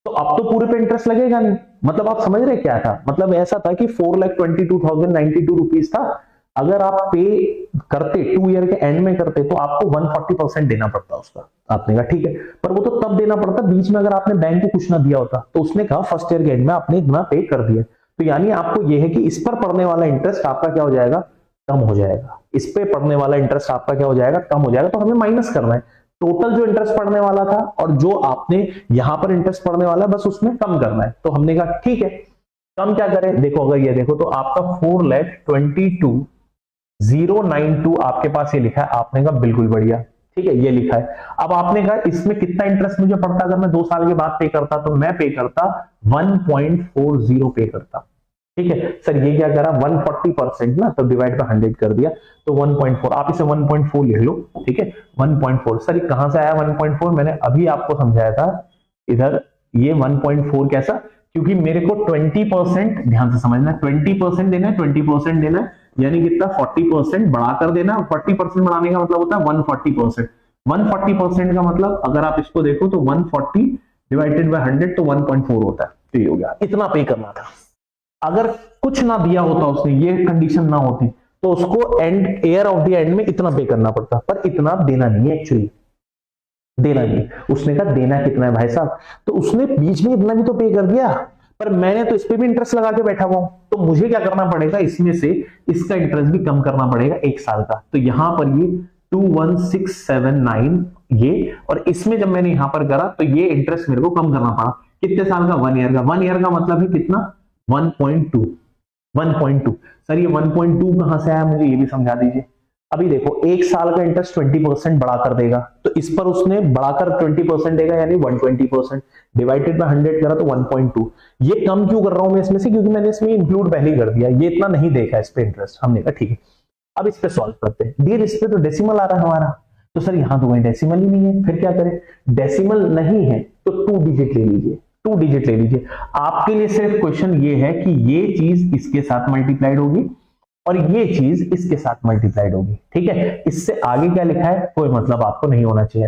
तो अब तो पूरे पे इंटरेस्ट लगेगा नहीं। मतलब आप समझ रहे क्या था? मतलब ऐसा था कि 4,22,092 रुपीज था। अगर आप पे करते 2 ईयर के एंड में करते तो आपको 140% देना पड़ता उसका। आपने कहा ठीक है, पर वो तो तब देना पड़ता बीच में अगर आपने बैंक को कुछ ना दिया होता। तो उसने कहा फर्स्ट ईयर के एंड में आपने इतना पे कर दिया। तो यानी आपको यह है कि इस पर पड़ने वाला इंटरेस्ट आपका क्या हो जाएगा? कम हो जाएगा। इस पे पड़ने वाला इंटरेस्ट आपका क्या हो जाएगा? कम हो जाएगा। तो हमें माइनस करना है टोटल जो इंटरेस्ट पड़ने वाला था और जो आपने यहां पर इंटरेस्ट पड़ने वाला है, बस उसमें कम करना है। तो हमने कहा ठीक है, कम क्या करें? देखो अगर ये देखो तो आपका 4,22,092 आपके पास ये लिखा है। आपने कहा बिल्कुल बढ़िया, ठीक है, ये लिखा है। अब आपने कहा इसमें कितना इंटरेस्ट मुझे पड़ता अगर मैं 2 साल के बाद पे करता? तो मैं पे करता 1.40 पे करता। ठीक है सर, ये क्या करा 140% ना, तो डिवाइड बाय 100 कर दिया तो 1.4। आप इसे 1.4 लिख लो। ठीक है 1.4। सर ये कहां से आया 1.4? मैंने अभी आपको समझाया था इधर। ये 1.4 कैसा? क्योंकि मेरे को 20%, ध्यान से समझना, 20% देना है, 20% देना है यानी कितना 40% बढ़ाकर देना। 40% बढ़ाने का मतलब होता है 140%। 140% का मतलब अगर आप इसको देखो तो 140 डिवाइडेड बाय 100 तो 1.4 होता है। तो ये हो गया, इतना पे करना था। अगर कुछ ना दिया होता उसने, ये कंडीशन ना होती, तो उसको and air of the end में इतना पे करना पड़ता। पर इतना देना नहीं है एक्चुअली, देना नहीं। उसने कहा देना कितना है भाई साहब? तो उसने बीच में इतना भी तो पे कर दिया, पर मैंने तो इस पे भी इंटरेस्ट लगा के बैठा हुआ हूं। तो मुझे क्या करना पड़ेगा? इसमें से इसका इंटरेस्ट भी कम करना पड़ेगा 1 साल का। तो यहां पर ये 21679 ये, और इसमें जब मैंने यहां पर करा तो ये इंटरेस्ट मेरे को कम करना पड़ा। कितने साल का? 1 ईयर का। 1 ईयर का मतलब है कितना? 1.2। 1.2। सर ये 1.2 कहां से आया मुझे ये भी समझा दीजिए। अभी देखो 1 साल का इंटरेस्ट 20% बढ़ाकर देगा, तो इस पर उसने बढ़ाकर 20% देगा यानी 120%। डिवाइडेड बाय 100 करा तो 1.2। ये कम क्यों कर रहा हूं मैं इसमें से? क्योंकि मैंने इसमें इंक्लूड पहले ही कर दिया, ये इतना नहीं देखा इस पे इंटरेस्ट। हमने कहा ठीक है, अब इस पे सॉल्व करते हैं। डियर इस पे तो डेसिमल आ रहा है हमारा, तो सर यहां तो कोई डेसिमल ही नहीं है, फिर क्या करें? डेसिमल नहीं है तो 2 डिजिट ले लीजिए। 2 डिजिट ले लीजिए। आपके लिए सिर्फ क्वेश्चन ये है कि ये चीज इसके साथ मल्टीप्लाइड होगी और ये चीज इसके साथ मल्टीप्लाइड होगी। ठीक है, इससे आगे क्या लिखा है कोई मतलब आपको नहीं होना चाहिए।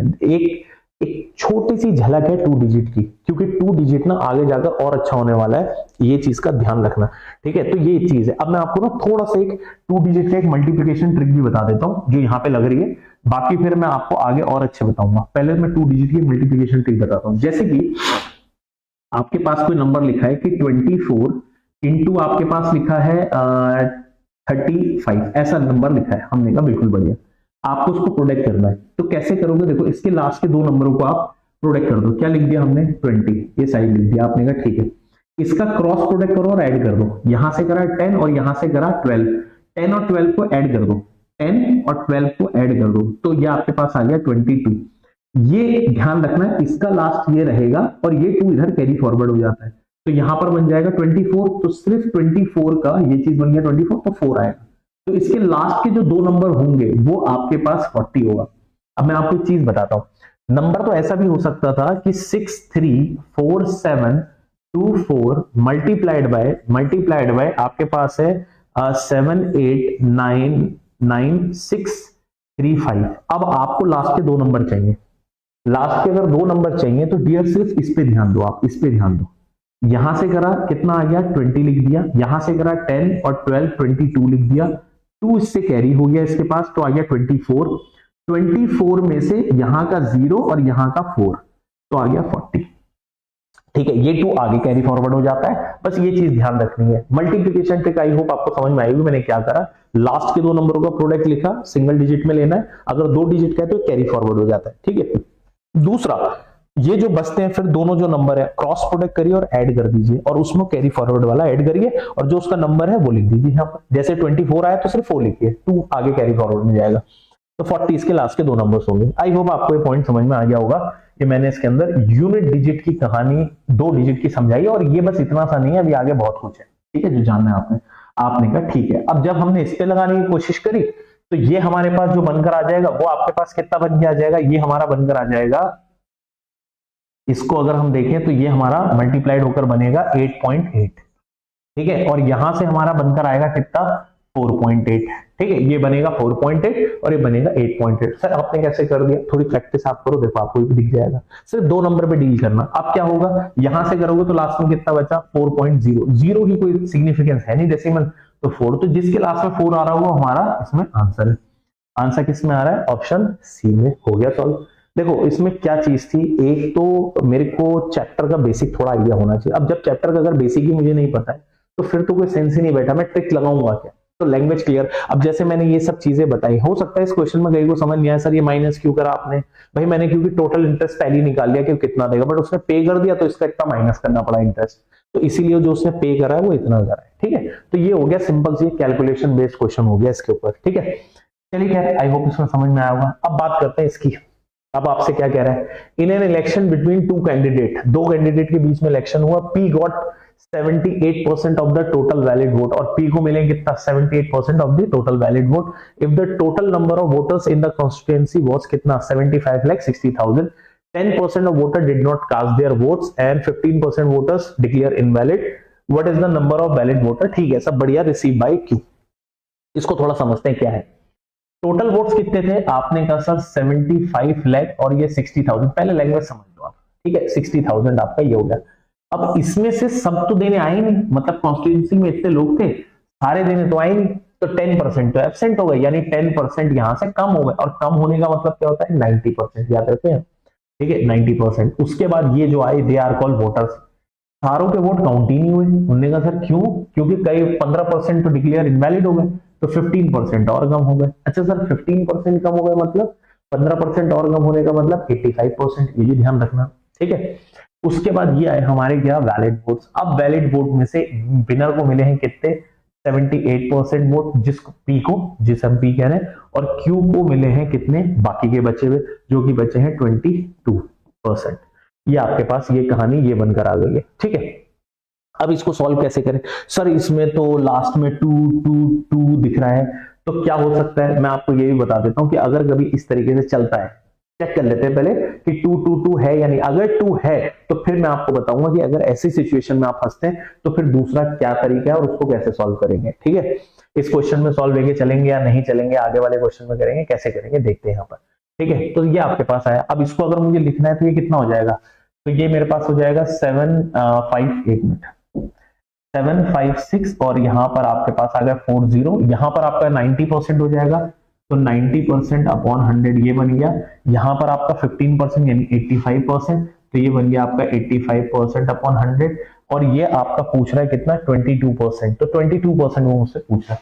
एक छोटी सी झलक है 2 डिजिट की, क्योंकि 2 डिजिट ना आगे जाकर और अच्छा होने वाला है, ये चीज का ध्यान रखना। ठीक है, तो ये चीज है। अब मैं आपको ना थोड़ा सा एक 2 डिजिट का एक मल्टीप्लिकेशन ट्रिक भी बता देता हूं जो यहाँ पे लग रही है, बाकी फिर मैं आपको आगे और अच्छे बताऊंगा। पहले मैं 2 डिजिट की मल्टीप्लिकेशन ट्रिक बताता हूं। जैसे कि आपके पास कोई नंबर लिखा है कि 24 इंटू आपके पास लिखा है 35, ऐसा नंबर लिखा है। हमने कहा बिल्कुल बढ़िया, आपको उसको प्रोडक्ट करना है। तो कैसे करोगे? देखो इसके लास्ट के 2 नंबरों को आप प्रोडक्ट कर दो। क्या लिख दिया हमने? 20, ये साइड लिख दिया। आपने कहा ठीक है, इसका क्रॉस प्रोडक्ट करो और ऐड कर दो। यहां से करा 10 और यहां से करा 12। 10 और 12 को ऐड कर दो, 10 और 12 को ऐड कर दो, तो ये आपके पास आ गया 22। ये ध्यान रखना है, इसका लास्ट ये रहेगा और ये 2 इधर कैरी फॉरवर्ड हो जाता है। तो यहां पर बन जाएगा 24, तो सिर्फ 24 का ये चीज बन गया 24, तो 4 आएगा। तो इसके लास्ट के जो दो नंबर होंगे वो आपके पास 40 होगा। अब मैं आपको एक चीज बताता हूं, नंबर तो ऐसा भी हो सकता था कि 634724 मल्टीप्लाइड बाय आपके पास है 789635। अब आपको लास्ट के दो नंबर चाहिए, लास्ट के अगर दो नंबर चाहिए तो डियर सिर्फ इस पे ध्यान दो, आप इस पे ध्यान दो। यहां से करा कितना आ गया 20 लिख दिया, यहां से करा 10 और 12 22 लिख दिया, 2 इससे कैरी हो गया इसके पास तो आ गया 24। 24 में से यहां का 0 और यहां का 4 तो आ गया 40। ठीक है, ये 2 आगे कैरी फॉरवर्ड हो जाता है, बस ये चीज ध्यान रखनी है। मल्टीप्लिकेशन ट्रिक आई होप आपको समझ में आएगी। मैंने क्या करा, लास्ट के दो नंबरों का प्रोडक्ट लिखा, सिंगल डिजिट में लेना है, अगर 2 डिजिट का है तो कैरी फॉरवर्ड हो जाता है। ठीक है, दूसरा ये जो बचते हैं फिर दोनों जो नंबर है क्रॉस प्रोडक्ट करिए और ऐड कर दीजिए, और उसमें कैरी फॉरवर्ड वाला ऐड करिए और जो उसका नंबर है वो लिख दीजिए यहाँ पर। जैसे 24 आया तो सिर्फ 4 लिखिए, 2 आगे कैरी फॉरवर्ड में जाएगा, तो 40 इसके लास्ट के दो नंबर्स होंगे। आई होप आपको ये पॉइंट समझ में आ गया होगा कि मैंने इसके अंदर यूनिट डिजिट की कहानी 2 डिजिट की समझाई, और ये बस इतना सा नहीं है, अभी आगे बहुत कुछ है। ठीक है, जो जानना है आपने कहा ठीक है। अब जब हमने इस पे लगाने की कोशिश करी तो ये हमारे पास जो बनकर आ जाएगा वो आपके पास कितना बन के आ जाएगा, ये हमारा बनकर आ जाएगा, इसको अगर हम देखें तो ये हमारा मल्टीप्लाइड होकर बनेगा 8.8। ठीक है, और यहां से हमारा बनकर आएगा कितना 4.8। ठीक है, ये बनेगा 4.8 और ये बनेगा 8.8। सर आपने कैसे कर दिया, थोड़ी प्रैक्टिस आप करो, देखो आपको भी दिख जाएगा। सिर्फ 2 नंबर पे डील करना। अब क्या होगा, यहां से करोगे तो लास्ट में कितना बचा 4.0, जीरो की कोई सिग्निफिकेंस है नहीं डेसिमल, तो 4, तो जिसके लास्ट में 4 आ रहा होगा हमारा इसमें आंसर है। आंसर किस में आ रहा है, ऑप्शन सी में। हो गया सॉल्व। देखो इसमें क्या चीज थी, एक तो मेरे को चैप्टर का बेसिक थोड़ा आइडिया होना चाहिए। अब जब चैप्टर का अगर बेसिक ही मुझे नहीं पता है तो फिर तो कोई सेंस ही नहीं बैठा, मैं ट्रिक लगाऊंगा क्या। तो लैंग्वेज क्लियर। अब जैसे मैंने ये सब चीजें बताई, हो सकता है इस क्वेश्चन में कहीं को समझ नहीं आया, सर ये माइनस क्यों करा आपने, भाई मैंने क्योंकि टोटल इंटरेस्ट पहले ही निकाल लिया कि कितना देगा, बट उसने पे कर दिया तो इसका इतना माइनस करना पड़ा इंटरेस्ट, तो इसीलिए जो उसने पे करा है वो इतना करा है। ठीक है, तो ये हो गया सिंपल सी कैलकुलेशन बेस्ड क्वेश्चन हो गया इसके ऊपर। ठीक है, चलिए खैर आई होप इसमें समझ में आया होगा। अब बात करते हैं इसकी। अब आपसे क्या कह रहा है, in an election between 2 candidate, 2 candidate के बीच में इलेक्शन हुआ, P got 78% of the total valid vote, और पी को मिलेंगे कितना 78% of the total valid vote. If the total number of voters in the constituency was कितना 75,60,000, 10% of voter did not cast their votes and 15% voters declare invalid, what is the number of valid voter. ठीक है, सब बढ़िया, रिसीव बाय क्यू। इसको थोड़ा समझते हैं क्या है। टोटल वोट्स कितने थे, आपने कहा सर 75 लाख और ये 60,000, पहले लैंग्वेज समझ लो आप। ठीक है, 60,000 आपका ये हो गया। अब इसमें से सब तो देने आए नहीं, मतलब कॉन्स्टिट्यूएंसी में इतने लोग थे, सारे देने तो आए नहीं, तो 10% तो एब्सेंट हो गए, यानी 10% यहां से कम हो गए, और कम होने का मतलब क्या होता है 90%, याद रखते हैं। ठीक है, 90%। उसके बाद ये जो आए दे आर कॉल्ड वोटर्स, सारों के वोट काउंट ही नहीं हुए। उन्होंने कहा सर क्यों, क्योंकि कई 15% तो डिक्लेयर इनवैलिड हो गए, तो 15% और कम हो गए। अच्छा सर 15% कम हो गए मतलब 15% और कम होने का मतलब 85%, ये भी ध्यान रखना। ठीक है, उसके बाद ये आए हमारे क्या वैलिड वोट्स। अब वैलिड वोट में से विनर को मिले हैं कितने 78% वोट, जिसको पी को, जिस हम पी कह रहे हैं, और क्यू को मिले हैं कितने बाकी के बचे हुए, जो कि बचे हैं 22%। ये आपके पास ये कहानी ये बनकर आ गई है। ठीक है, अब इसको सॉल्व कैसे करें, सर इसमें तो लास्ट में 2 2 2 दिख रहा है, तो क्या हो सकता है, मैं आपको ये भी बता देता हूं कि अगर कभी इस तरीके से चलता है, चेक कर लेते हैं पहले कि 2 2 2 है या नहीं। अगर 2 है तो फिर मैं आपको बताऊंगा कि अगर ऐसी सिचुएशन में आप फंसते हैं तो फिर दूसरा क्या तरीका है और उसको कैसे सॉल्व करेंगे। ठीक है, इस क्वेश्चन में सॉल्व लेके चलेंगे या नहीं चलेंगे, आगे वाले क्वेश्चन में करेंगे, कैसे करेंगे देखते हैं यहाँ पर। ठीक है, तो ये आपके पास आया। अब इसको अगर मुझे लिखना है तो ये कितना हो जाएगा, तो ये मेरे पास हो जाएगा 756 और यहां पर आपके पास आ गया 40, यहां पर आपका 90% हो जाएगा, तो 90% अपॉन 100 ये बन गया। यहां पर आपका 15% यानी 85%, तो ये बन गया आपका 85% अपॉन 100, और ये आपका पूछ रहा है कितना 22%, तो 22% वो मुझसे पूछ रहा है,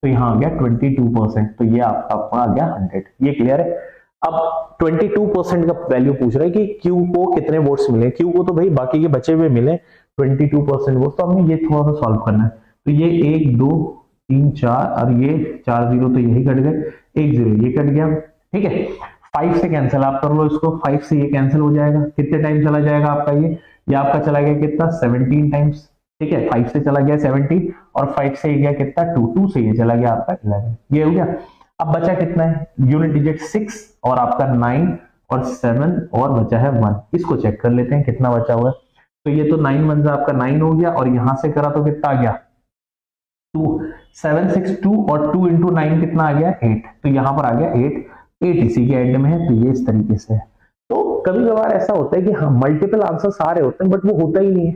तो यहाँ आ गया 22%, तो ये आपका आ गया 100। ये क्लियर है। अब 22% का वैल्यू पूछ रहा है कि क्यू को कितने वोट्स मिले, क्यू को तो भाई बाकी के बचे हुए मिले 22% वोट्स, तो हमने ये थोड़ा सा सॉल्व करना है। तो ये 1 2 3 4 और ये 4 0 तो यही कट गए, 1 0 ये कट गया। ठीक है, 5 से कैंसिल आप कर लो इसको, 5 से ये कैंसिल हो जाएगा, कितने टाइम चला जाएगा आपका ये ये आपका चला गया कितना 17 टाइम्स, ठीक है, 5 से चला गया 17 और 5 से गया कितना 2 से ये चला गया आपका 11, ये हो गया। अब बचा कितना है यूनिट डिजिट 6 और आपका 9 और 7 और बचा है 1, इसको चेक कर लेते हैं कितना बचा हुआ है। तो ये तो 9 1 आपका 9 हो गया और यहां से करा तो कितना आ गया 2, 7 6 2 और 2 इंटू 9 कितना आ गया 8, तो यहां पर आ गया 8 इसी के एंड में है, तो ये इस तरीके से है। तो कभी कभार ऐसा होता है कि हाँ मल्टीपल आंसर्स आ रहे होते हैं बट वो होता ही नहीं है,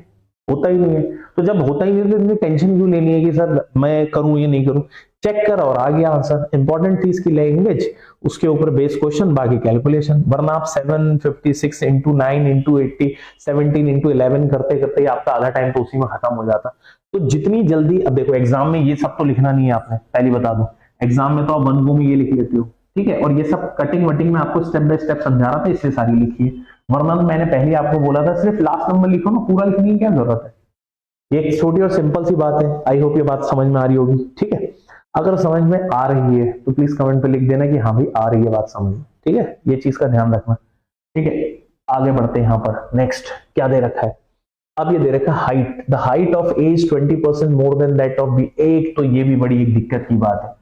होता ही नहीं है। तो जब होता ही नहीं है तो इतनी टेंशन क्यों लेनी है कि सर मैं करूं ये नहीं करूं, चेक कर और आ गया आंसर। इंपॉर्टेंट थी इसकी लैंग्वेज, उसके ऊपर बेस क्वेश्चन, बाकी कैलकुलेशन। वरना आप 756 इंटू 9 इंटू 80 17 इंटू 11 करते करते ही आपका आधा टाइम तो उसी में खत्म हो जाता। तो जितनी जल्दी, अब देखो एग्जाम में ये सब तो लिखना नहीं है आपने, पहले बता दो, एग्जाम में तो आप वन गो में ये लिख लेते हो, ठीक है, और ये सब कटिंग वटिंग में आपको स्टेप बाय स्टेप समझा रहा था, इससे सारी लिखिए। वरना मैंने पहले आपको बोला था सिर्फ लास्ट नंबर लिखो ना, पूरा लिखने की क्या जरूरत है। ये एक छोटी और सिंपल सी बात है, आई होप ये बात समझ में आ रही होगी, ठीक है। अगर समझ में आ रही है तो प्लीज कमेंट पे लिख देना कि हाँ भाई आ रही है बात समझ में, ठीक है, ये चीज का ध्यान रखना, ठीक है। आगे बढ़ते हैं, यहाँ पर नेक्स्ट क्या दे रखा है, अब ये दे रखा है height, the height of A is 20% more than that of B. एक तो ये भी बड़ी एक दिक्कत की बात है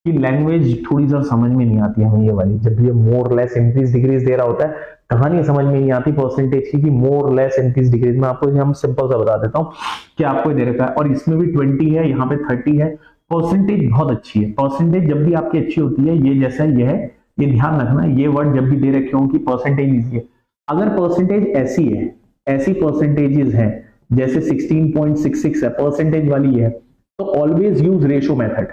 कि लैंग्वेज थोड़ी सा समझ में नहीं आती है हमें ये वाली, जब ये मोर लेस इंक्रीज डिक्रीज दे रहा होता है, कहानी समझ में नहीं आती परसेंटेज की कि मोर लेस इंक्रीज डिक्रीज। में आपको हम सिंपल सा बता देता हूँ कि आपको दे रखा है और इसमें भी 20 है, यहाँ पे 30 है, परसेंटेज बहुत अच्छी है। परसेंटेज जब भी आपकी अच्छी होती है, ये जैसा ये है, ये ध्यान रखना, ये वर्ड जब भी दे रखे हो कि परसेंटेज लीजिए, अगर परसेंटेज ऐसी है, ऐसी परसेंटेजेस हैं जैसे 16.66 है परसेंटेज वाली है, तो ऑलवेज यूज रेशो मेथड,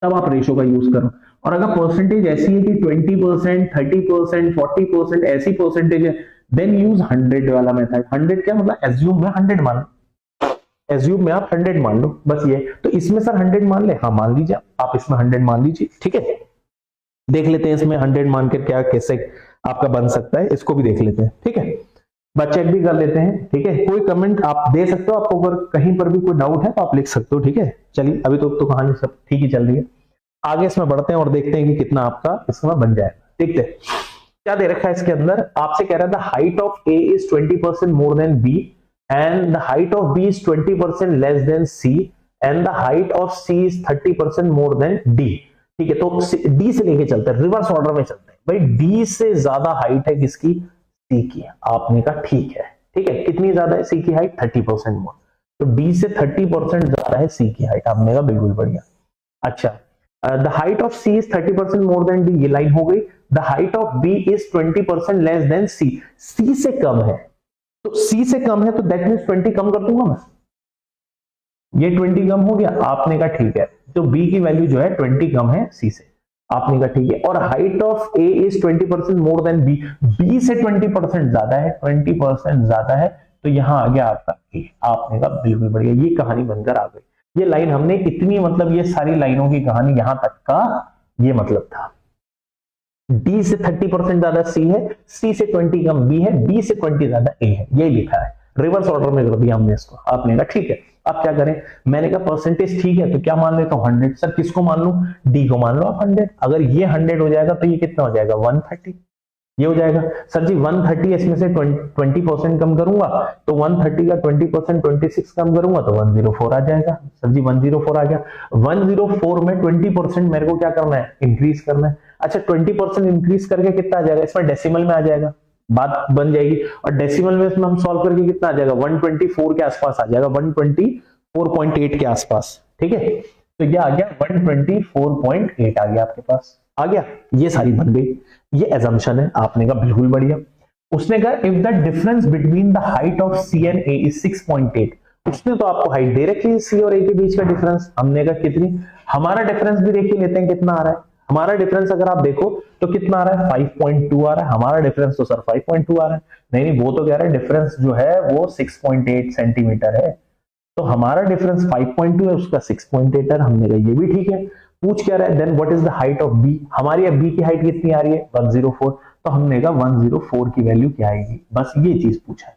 तब आप रेशो का यूज करो। और अगर परसेंटेज ऐसी है कि 20%, 30%, 40% ऐसी परसेंटेज है, देन यूज 100 वाला मेथड। 100 क्या मतलब, एज्यूम में 100 मान लो, एज्यूम में आप 100 मान लो, बस ये। तो इसमें सर 100 मान ले, हाँ मान लीजिए, आप इसमें 100 मान लीजिए, ठीक है। देख लेते हैं इसमें 100 मान के क्या कैसे आपका बन सकता है, इसको भी देख लेते हैं, ठीक है। बस चेक भी कर लेते हैं, ठीक है। कोई कमेंट आप दे सकते हो, आपको अगर कहीं पर भी कोई डाउट है तो आप लिख सकते हो, ठीक है। चलिए अभी तो कहानी सब ठीक ही चल रही है, आगे इसमें बढ़ते हैं और देखते हैं कि कितना आपका इसमें बन जाएगा। देखते हैं क्या दे रखा है इसके अंदर। आपसे कह रहा था height of A is 20% more than B and the height of B is 20% less than C and the height of C is 30% more than D, ठीक है। तो डी से लेके चलते हैं, रिवर्स ऑर्डर में चलते हैं भाई। डी से ज्यादा हाइट है किसकी, सी की। आपने कहा ठीक है, ठीक है, कितनी ज्यादा है सी की हाइट, 30% मोर, तो डी से 30% ज्यादा है सी की हाइट। आपने कहा बिल्कुल बढ़िया। अच्छा, the height of C is 30% more than D, ये लाइन हो गई। The height of B is 20% less than C, C से कम है, तो सी से कम है तो दैट मींस 20 कम कर दूंगा मैं, ये 20 कम हो गया। आपने कहा ठीक है, तो बी की वैल्यू जो है 20 कम है सी से, आपने कहा ठीक है। और height of A is 20% more than B, B से 20% ज्यादा है, 20% ज्यादा है, तो यहां आ गया आपका ए। आपने कहा बिल्कुल बढ़िया, ये कहानी बनकर आ गई। ये लाइन हमने इतनी, मतलब ये सारी लाइनों की कहानी यहां तक का ये मतलब था। डी से 30% ज्यादा सी है, सी से 20 कम बी है, बी से 20 ज्यादा ए है, ये लिखा है। रिवर्स ऑर्डर में कर दिया हमने इसको। आपने कहा ठीक है, अब क्या करें, मैंने कहा परसेंटेज ठीक है तो क्या मान लेता हूं 100। सर किसको मान लूं, डी को मान लो आप 100। अगर ये 100 हो जाएगा तो ये कितना हो जाएगा 130, ये हो जाएगा। सर जी 130 इसमें से 20% कम करूंगा तो 130 का 20% 26 कम करूंगा तो 104 आ जाएगा। सर जी 104 आ गया। 104 में 20% मेरे को क्या करना है, इंक्रीज करना है। अच्छा 20% इंक्रीज करके कितना आ जाएगा, इसमें डेसिमल में आ जाएगा, बात बन जाएगी। और डेसिमल में इसमें हम सॉल्व करके कितना आ जाएगा, 124 के आसपास आ जाएगा, 124.8 के आसपास, ठीक है। तो ये आ गया 124.8 आ गया आपके पास, आ गया। ये सारी बन गई, ये एजम्पशन है। आपने कहा बिल्कुल बढ़िया। उसने कहा if the difference between the height of C and A is 6.8, उसने तो आपको हाइट दे रखी है सी और ए के बीच का डिफरेंस। हमने कहा कितनी, हमारा डिफरेंस भी देख लेते हैं कितना आ रहा है। हमारा डिफरेंस अगर आप देखो तो कितना आ रहा है, 5.2 आ रहा है। हमारा डिफरेंस तो सर 5.2 आ रहा है। नहीं वो तो कह रहा है डिफरेंस जो है वो 6.8 सेंटीमीटर है, तो हमारा डिफरेंस 5.2 है, उसका 6.8 है। हमने कहा ये भी ठीक है। पूछ क्या रहा है, then what is the height of B, हमारी अब बी की हाइट कितनी आ रही है 104, तो हमने कहा 104 की वैल्यू क्या आएगी, बस ये चीज पूछा है।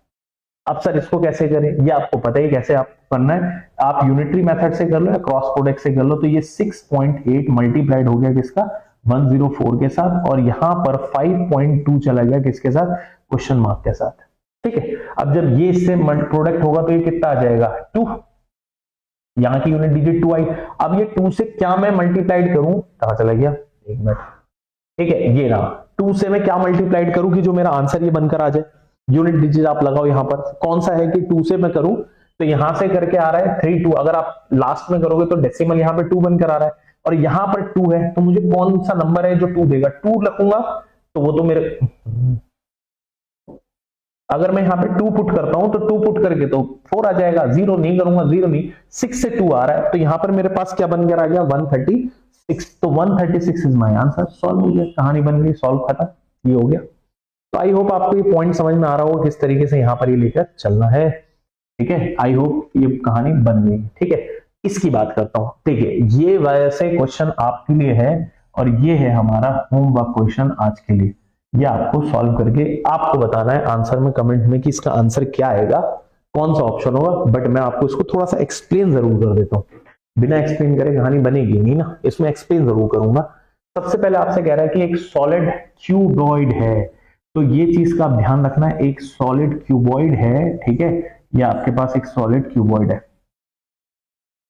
अब सर इसको कैसे करें, ये आपको पता है कैसे आपको करना है। आप यूनिटरी मेथड से कर लो या क्रॉस प्रोडक्ट से कर लो। तो ये 6.8 मल्टीप्लाइड हो गया किसका, 104 के साथ, और यहां पर 5.2 चला गया किसके साथ, क्वेश्चन मार्क के साथ। ठीक है। अब जब ये इससे प्रोडक्ट होगा तो ये कितना आ जाएगा 2, यहां की यूनिट डिजिट 2 आई। अब ये 2 से क्या मैं मल्टीप्लाइड करूं, कहां चला गया, एक मिनट, ठीक है, ये रहा 2 से मैं क्या मल्टीप्लाइड करूं कि जो मेरा आंसर ये बनकर आ जाए। यूनिट डिजिट आप लगाओ यहां पर, कौन सा है कि 2 से मैं करूं तो यहां से करके आ रहा है 3 2, अगर आप लास्ट में करोगे तो डेसिमल यहां पे 2 बनकर आ रहा है, और यहां पर 2 है, तो मुझे कौन सा नंबर है जो 2 देगा, 2 रखूंगा तो वो तो मेरे, अगर मैं यहां पे 2 पुट करता हूं तो 2 पुट करके तो 4 आ जाएगा, 0 नहीं करूंगा 0 नहीं, 6 से 2 आ रहा है, तो यहां पर मेरे पास क्या बनकर आ गया 136, तो 136 इज माय आंसर। सॉल्व हो गया, कहानी बन गई, सॉल्व खत्म, ये हो गया। तो आई होप आपको ये पॉइंट समझ में आ रहा होगा किस तरीके से यहां पर ये लेकर चलना है, ठीक है। आई होप ये कहानी बन गई, ठीक है। इसकी बात करता हूं, ठीक है, ये वैसे क्वेश्चन आपके लिए है और ये है हमारा होमवर्क क्वेश्चन आज के लिए। ये आपको सॉल्व करके आपको बताना है आंसर में, कमेंट में कि इसका आंसर क्या आएगा, कौन सा ऑप्शन होगा, बट मैं आपको इसको थोड़ा सा एक्सप्लेन जरूर कर देता हूं, बिना एक्सप्लेन करे कहानी बनेगी नहीं ना, इसमें एक्सप्लेन जरूर करूंगा। सबसे पहले आपसे कह रहा है कि एक सॉलिड क्यूबॉइड है, तो ये चीज का आप ध्यान रखना है, एक सॉलिड क्यूबॉइड है, ठीक है, ये आपके पास एक सॉलिड क्यूबॉइड है,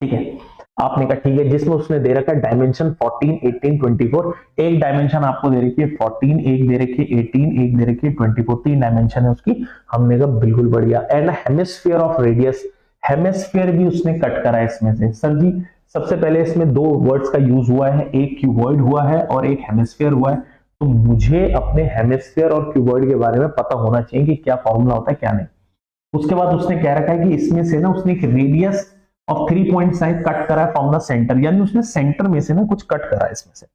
ठीक है। आपने कहा ठीक है, जिसमें उसने दे रखा है डायमेंशन 14 18 24, एक डायमेंशन आपको दे रखी है 14, एक दे रखी है 18, एक दे रखी है 24, 3 डायमेंशन है उसकी। हमने कहा बिल्कुल बढ़िया। And hemisphere of radius, hemisphere भी उसने कट करा है इसमें से। सर जी सबसे पहले इसमें दो वर्ड्स का यूज हुआ है, एक क्यूबॉइड हुआ है और एक हेमिस्फीयर हुआ है, तो मुझे अपने हेमिस्फीयर और क्यूबॉइड के बारे में पता होना चाहिए कि क्या फॉर्मूला होता है क्या नहीं। उसके बाद उसने कह रखा है कि इसमें से ना उसने एक radius of 3 point side cut करा है फ्रॉम द सेंटर, यानी उसने सेंटर में से ना कुछ कट करा है इसमें से,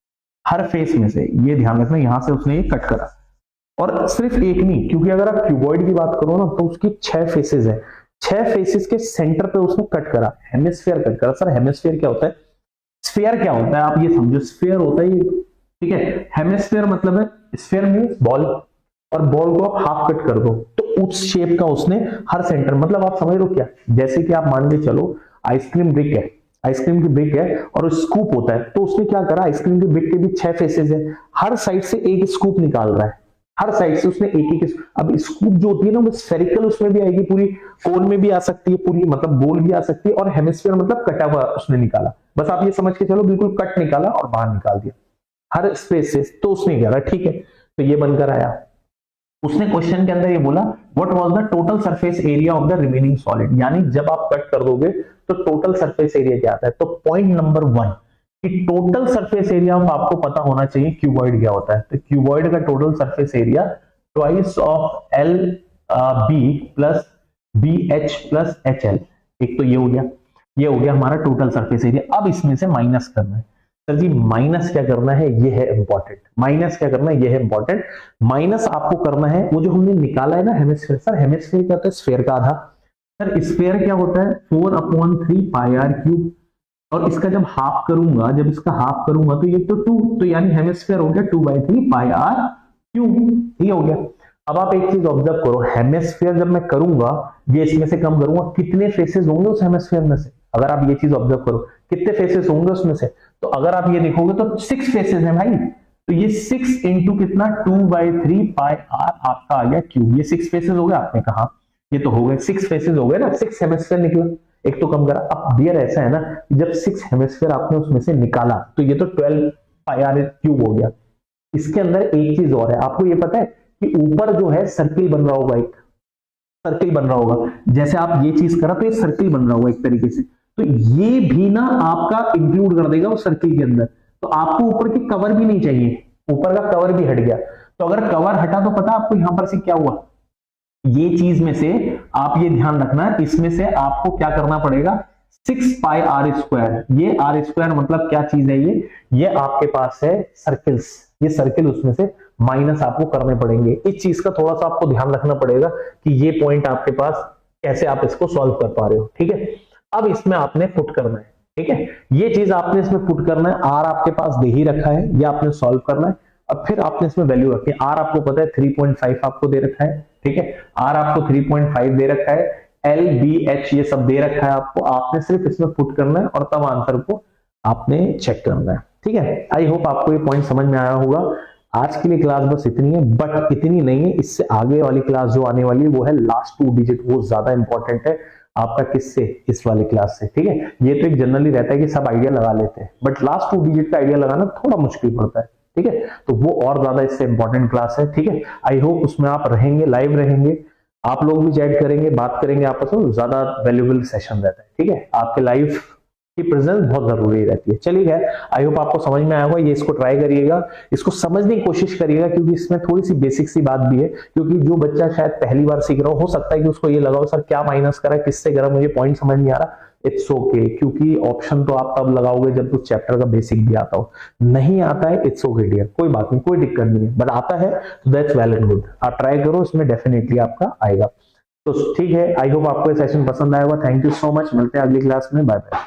हर फेस में से, ये ध्यान रखना, यहां से उसने ये कट करा। और सिर्फ एक नहीं, क्योंकि अगर आप क्यूबॉइड की बात करो ना तो उसकी 6 फेसेस है, 6 फेसेस के सेंटर पे उसने कट करा, हेमिस्फीयर कट करा। सर हेमिस्फीयर क्या होता है, स्फीयर क्या होता है, आप ये समझो, स्फीयर होता है ये, ठीक है, हेमिस्फीयर मतलब है, स्फीयर मींस बॉल, और बॉल को आप हाफ कट कर दो तो उस शेप का उसने हर सेंटर, मतलब आप समझ लो क्या, जैसे कि आप मान के चलो आइसक्रीम ब्रिक है, आइसक्रीम की ब्रिक है और स्कूप होता है, तो उसने क्या करा, आइसक्रीम की ब्रिक के भी 6 फेसेस है, हर साइड से एक स्कूप निकाल रहा है, हर साइड से उसने एक एक, अब स्कूप जो होती है ना वो स्फेरिकल उसमें भी आएगी, पूरी कोन में भी आ सकती है, पूरी मतलब गोल भी आ सकती है, और हेमिस्फीयर मतलब कटा हुआ उसने निकाला, बस आप ये समझ के चलो बिल्कुल कट निकाला और बाहर निकाल दिया हर स्पेस से, तो उसने क्या करा, ठीक है, तो ये बनकर आया। उसने क्वेश्चन के अंदर ये बोला what was the total surface area of the remaining solid, यानी जब आप कट कर दोगे तो टोटल सरफेस एरिया क्या आता है। तो पॉइंट नंबर 1 कि टोटल सरफेस एरिया आपको पता होना चाहिए क्यूबॉइड क्या होता है, तो क्यूबॉइड का total surface area twice of L B plus B H plus H L, एक तो ये हो गया, ये हो गया हमारा टोटल सरफेस एरिया। अब इसमें से माइनस करना है, सर जी माइनस क्या करना है, ये है इंपॉर्टेंट, माइनस क्या करना है, ये है इंपॉर्टेंट। माइनस आपको करना है वो जो हमने निकाला है ना हेमिस्फीयर, सर हेमिस्फीयर क्या होता है, स्फीयर का आधा, सर स्फीयर क्या होता है 4/3 पाई आर क्यूब, और इसका जब हाफ करूंगा, जब इसका हाफ करूंगा तो ये तो 2, तो यानी हेमिस्फीयर हो गया 2/3 पाई आर क्यूब, ये हो गया। अब आप एक चीज ऑब्जर्व करो, हेमिस्फीयर जब मैं करूंगा ये इसमें से कम करूंगा, कितने फेसेस होंगे उस हेमिस्फीयर में से, अगर आप ये चीज ऑब्जर्व करो कितने फेसेस होंगे उसमें से, तो अगर आप ये देखोगे तो 6 फेसेस हैं भाई, तो ये 6 इंटू कितना 2/3 पाई आर आपका आ गया क्यूब, ये 6 फेसेस हो गए, आपने कहा ये तो हो गए 6 फेसेस हो गए ना, 6 हेमिस्फीयर निकला, एक तो कम करा। अब डियर ऐसा है ना जब 6 हेमिस्फीयर आपने उसमें से निकाला तो ये तो 12 पाई आर क्यूब हो गया। इसके अंदर एक चीज और है, आपको ये पता है कि ऊपर जो है सर्किल बन रहा होगा, एक सर्किल बन रहा होगा, जैसे आप ये चीज करा तो ये सर्किल बन रहा होगा एक तरीके से, तो ये भी ना आपका इंक्लूड कर देगा उस सर्किल के अंदर, तो आपको ऊपर की कवर भी नहीं चाहिए, ऊपर का कवर भी हट गया, तो अगर कवर हटा तो पता आपको यहां पर से क्या हुआ, ये चीज में से आप ये ध्यान रखना, इसमें से आपको क्या करना पड़ेगा 6 पाई आर स्क्वायर, ये आर स्क्वायर मतलब क्या चीज है, ये आपके पास है सर्किल्स, ये सर्किल उसमें से माइनस आपको करने पड़ेंगे। इस चीज का थोड़ा सा आपको ध्यान रखना पड़ेगा कि ये पॉइंट आपके पास कैसे आप इसको सॉल्व कर पा रहे हो, ठीक है। अब इसमें आपने पुट करना है, ठीक है, ये चीज आपने इसमें पुट करना है, आर आपके पास दे ही रखा है, ये आपने सॉल्व करना है। अब फिर आपने इसमें वैल्यू रखी है, आर आपको पता है 3.5 आपको दे रखा है, ठीक है, आर आपको 3.5 दे रखा है, एल बी एच ये सब दे रखा है आपको, आपने सिर्फ इसमें पुट करना है और तब आंसर को आपने चेक करना है, ठीक है। आई होप आपको ये पॉइंट समझ में आया होगा। आज के लिए क्लास बस इतनी है, बट इतनी नहीं है, इससे आगे वाली क्लास जो आने वाली है वो है लास्ट 2 डिजिट, वो ज्यादा इंपॉर्टेंट है आपका। किससे? इस वाली क्लास से, ठीक है। ये तो एक जनरली रहता है कि सब आइडिया लगा लेते हैं, बट लास्ट 2 डिजिट का आइडिया लगाना थोड़ा मुश्किल पड़ता है, ठीक है। तो वो और ज्यादा इससे इंपॉर्टेंट क्लास है, ठीक है। आई होप उसमें आप रहेंगे, लाइव रहेंगे, आप लोग भी चैट करेंगे, बात करेंगे आपस में, ज्यादा वैल्यूएबल सेशन रहता है, ठीक है। आपके लाइव की प्रेजेंस बहुत जरूरी रहती है। चलिए यार, आई होप आपको समझ में आया होगा। ये इसको ट्राई करिएगा, इसको समझने की कोशिश करिएगा, क्योंकि इसमें थोड़ी सी बेसिक सी बात भी है। क्योंकि जो बच्चा शायद पहली बार सीख रहा हो सकता है कि उसको ये लगा हो सर क्या माइनस करा, किससे करा, मुझे पॉइंट समझ नहीं आ रहा। इट्स ओके, क्योंकि ऑप्शन तो आप तब लगाओगे जब उस चैप्टर का बेसिक भी आता हो। नहीं आता है, इट्स ओके डियर, कोई बात नहीं, कोई दिक्कत नहीं है, बट आता है तो दैट्स वेल एंड गुड। आप ट्राई करो, इसमें डेफिनेटली आपका आएगा। तो ठीक है, आई होप आपको ये सेशन पसंद आएगा। थैंक यू सो मच, मिलते हैं अगली क्लास में, बाय बाय।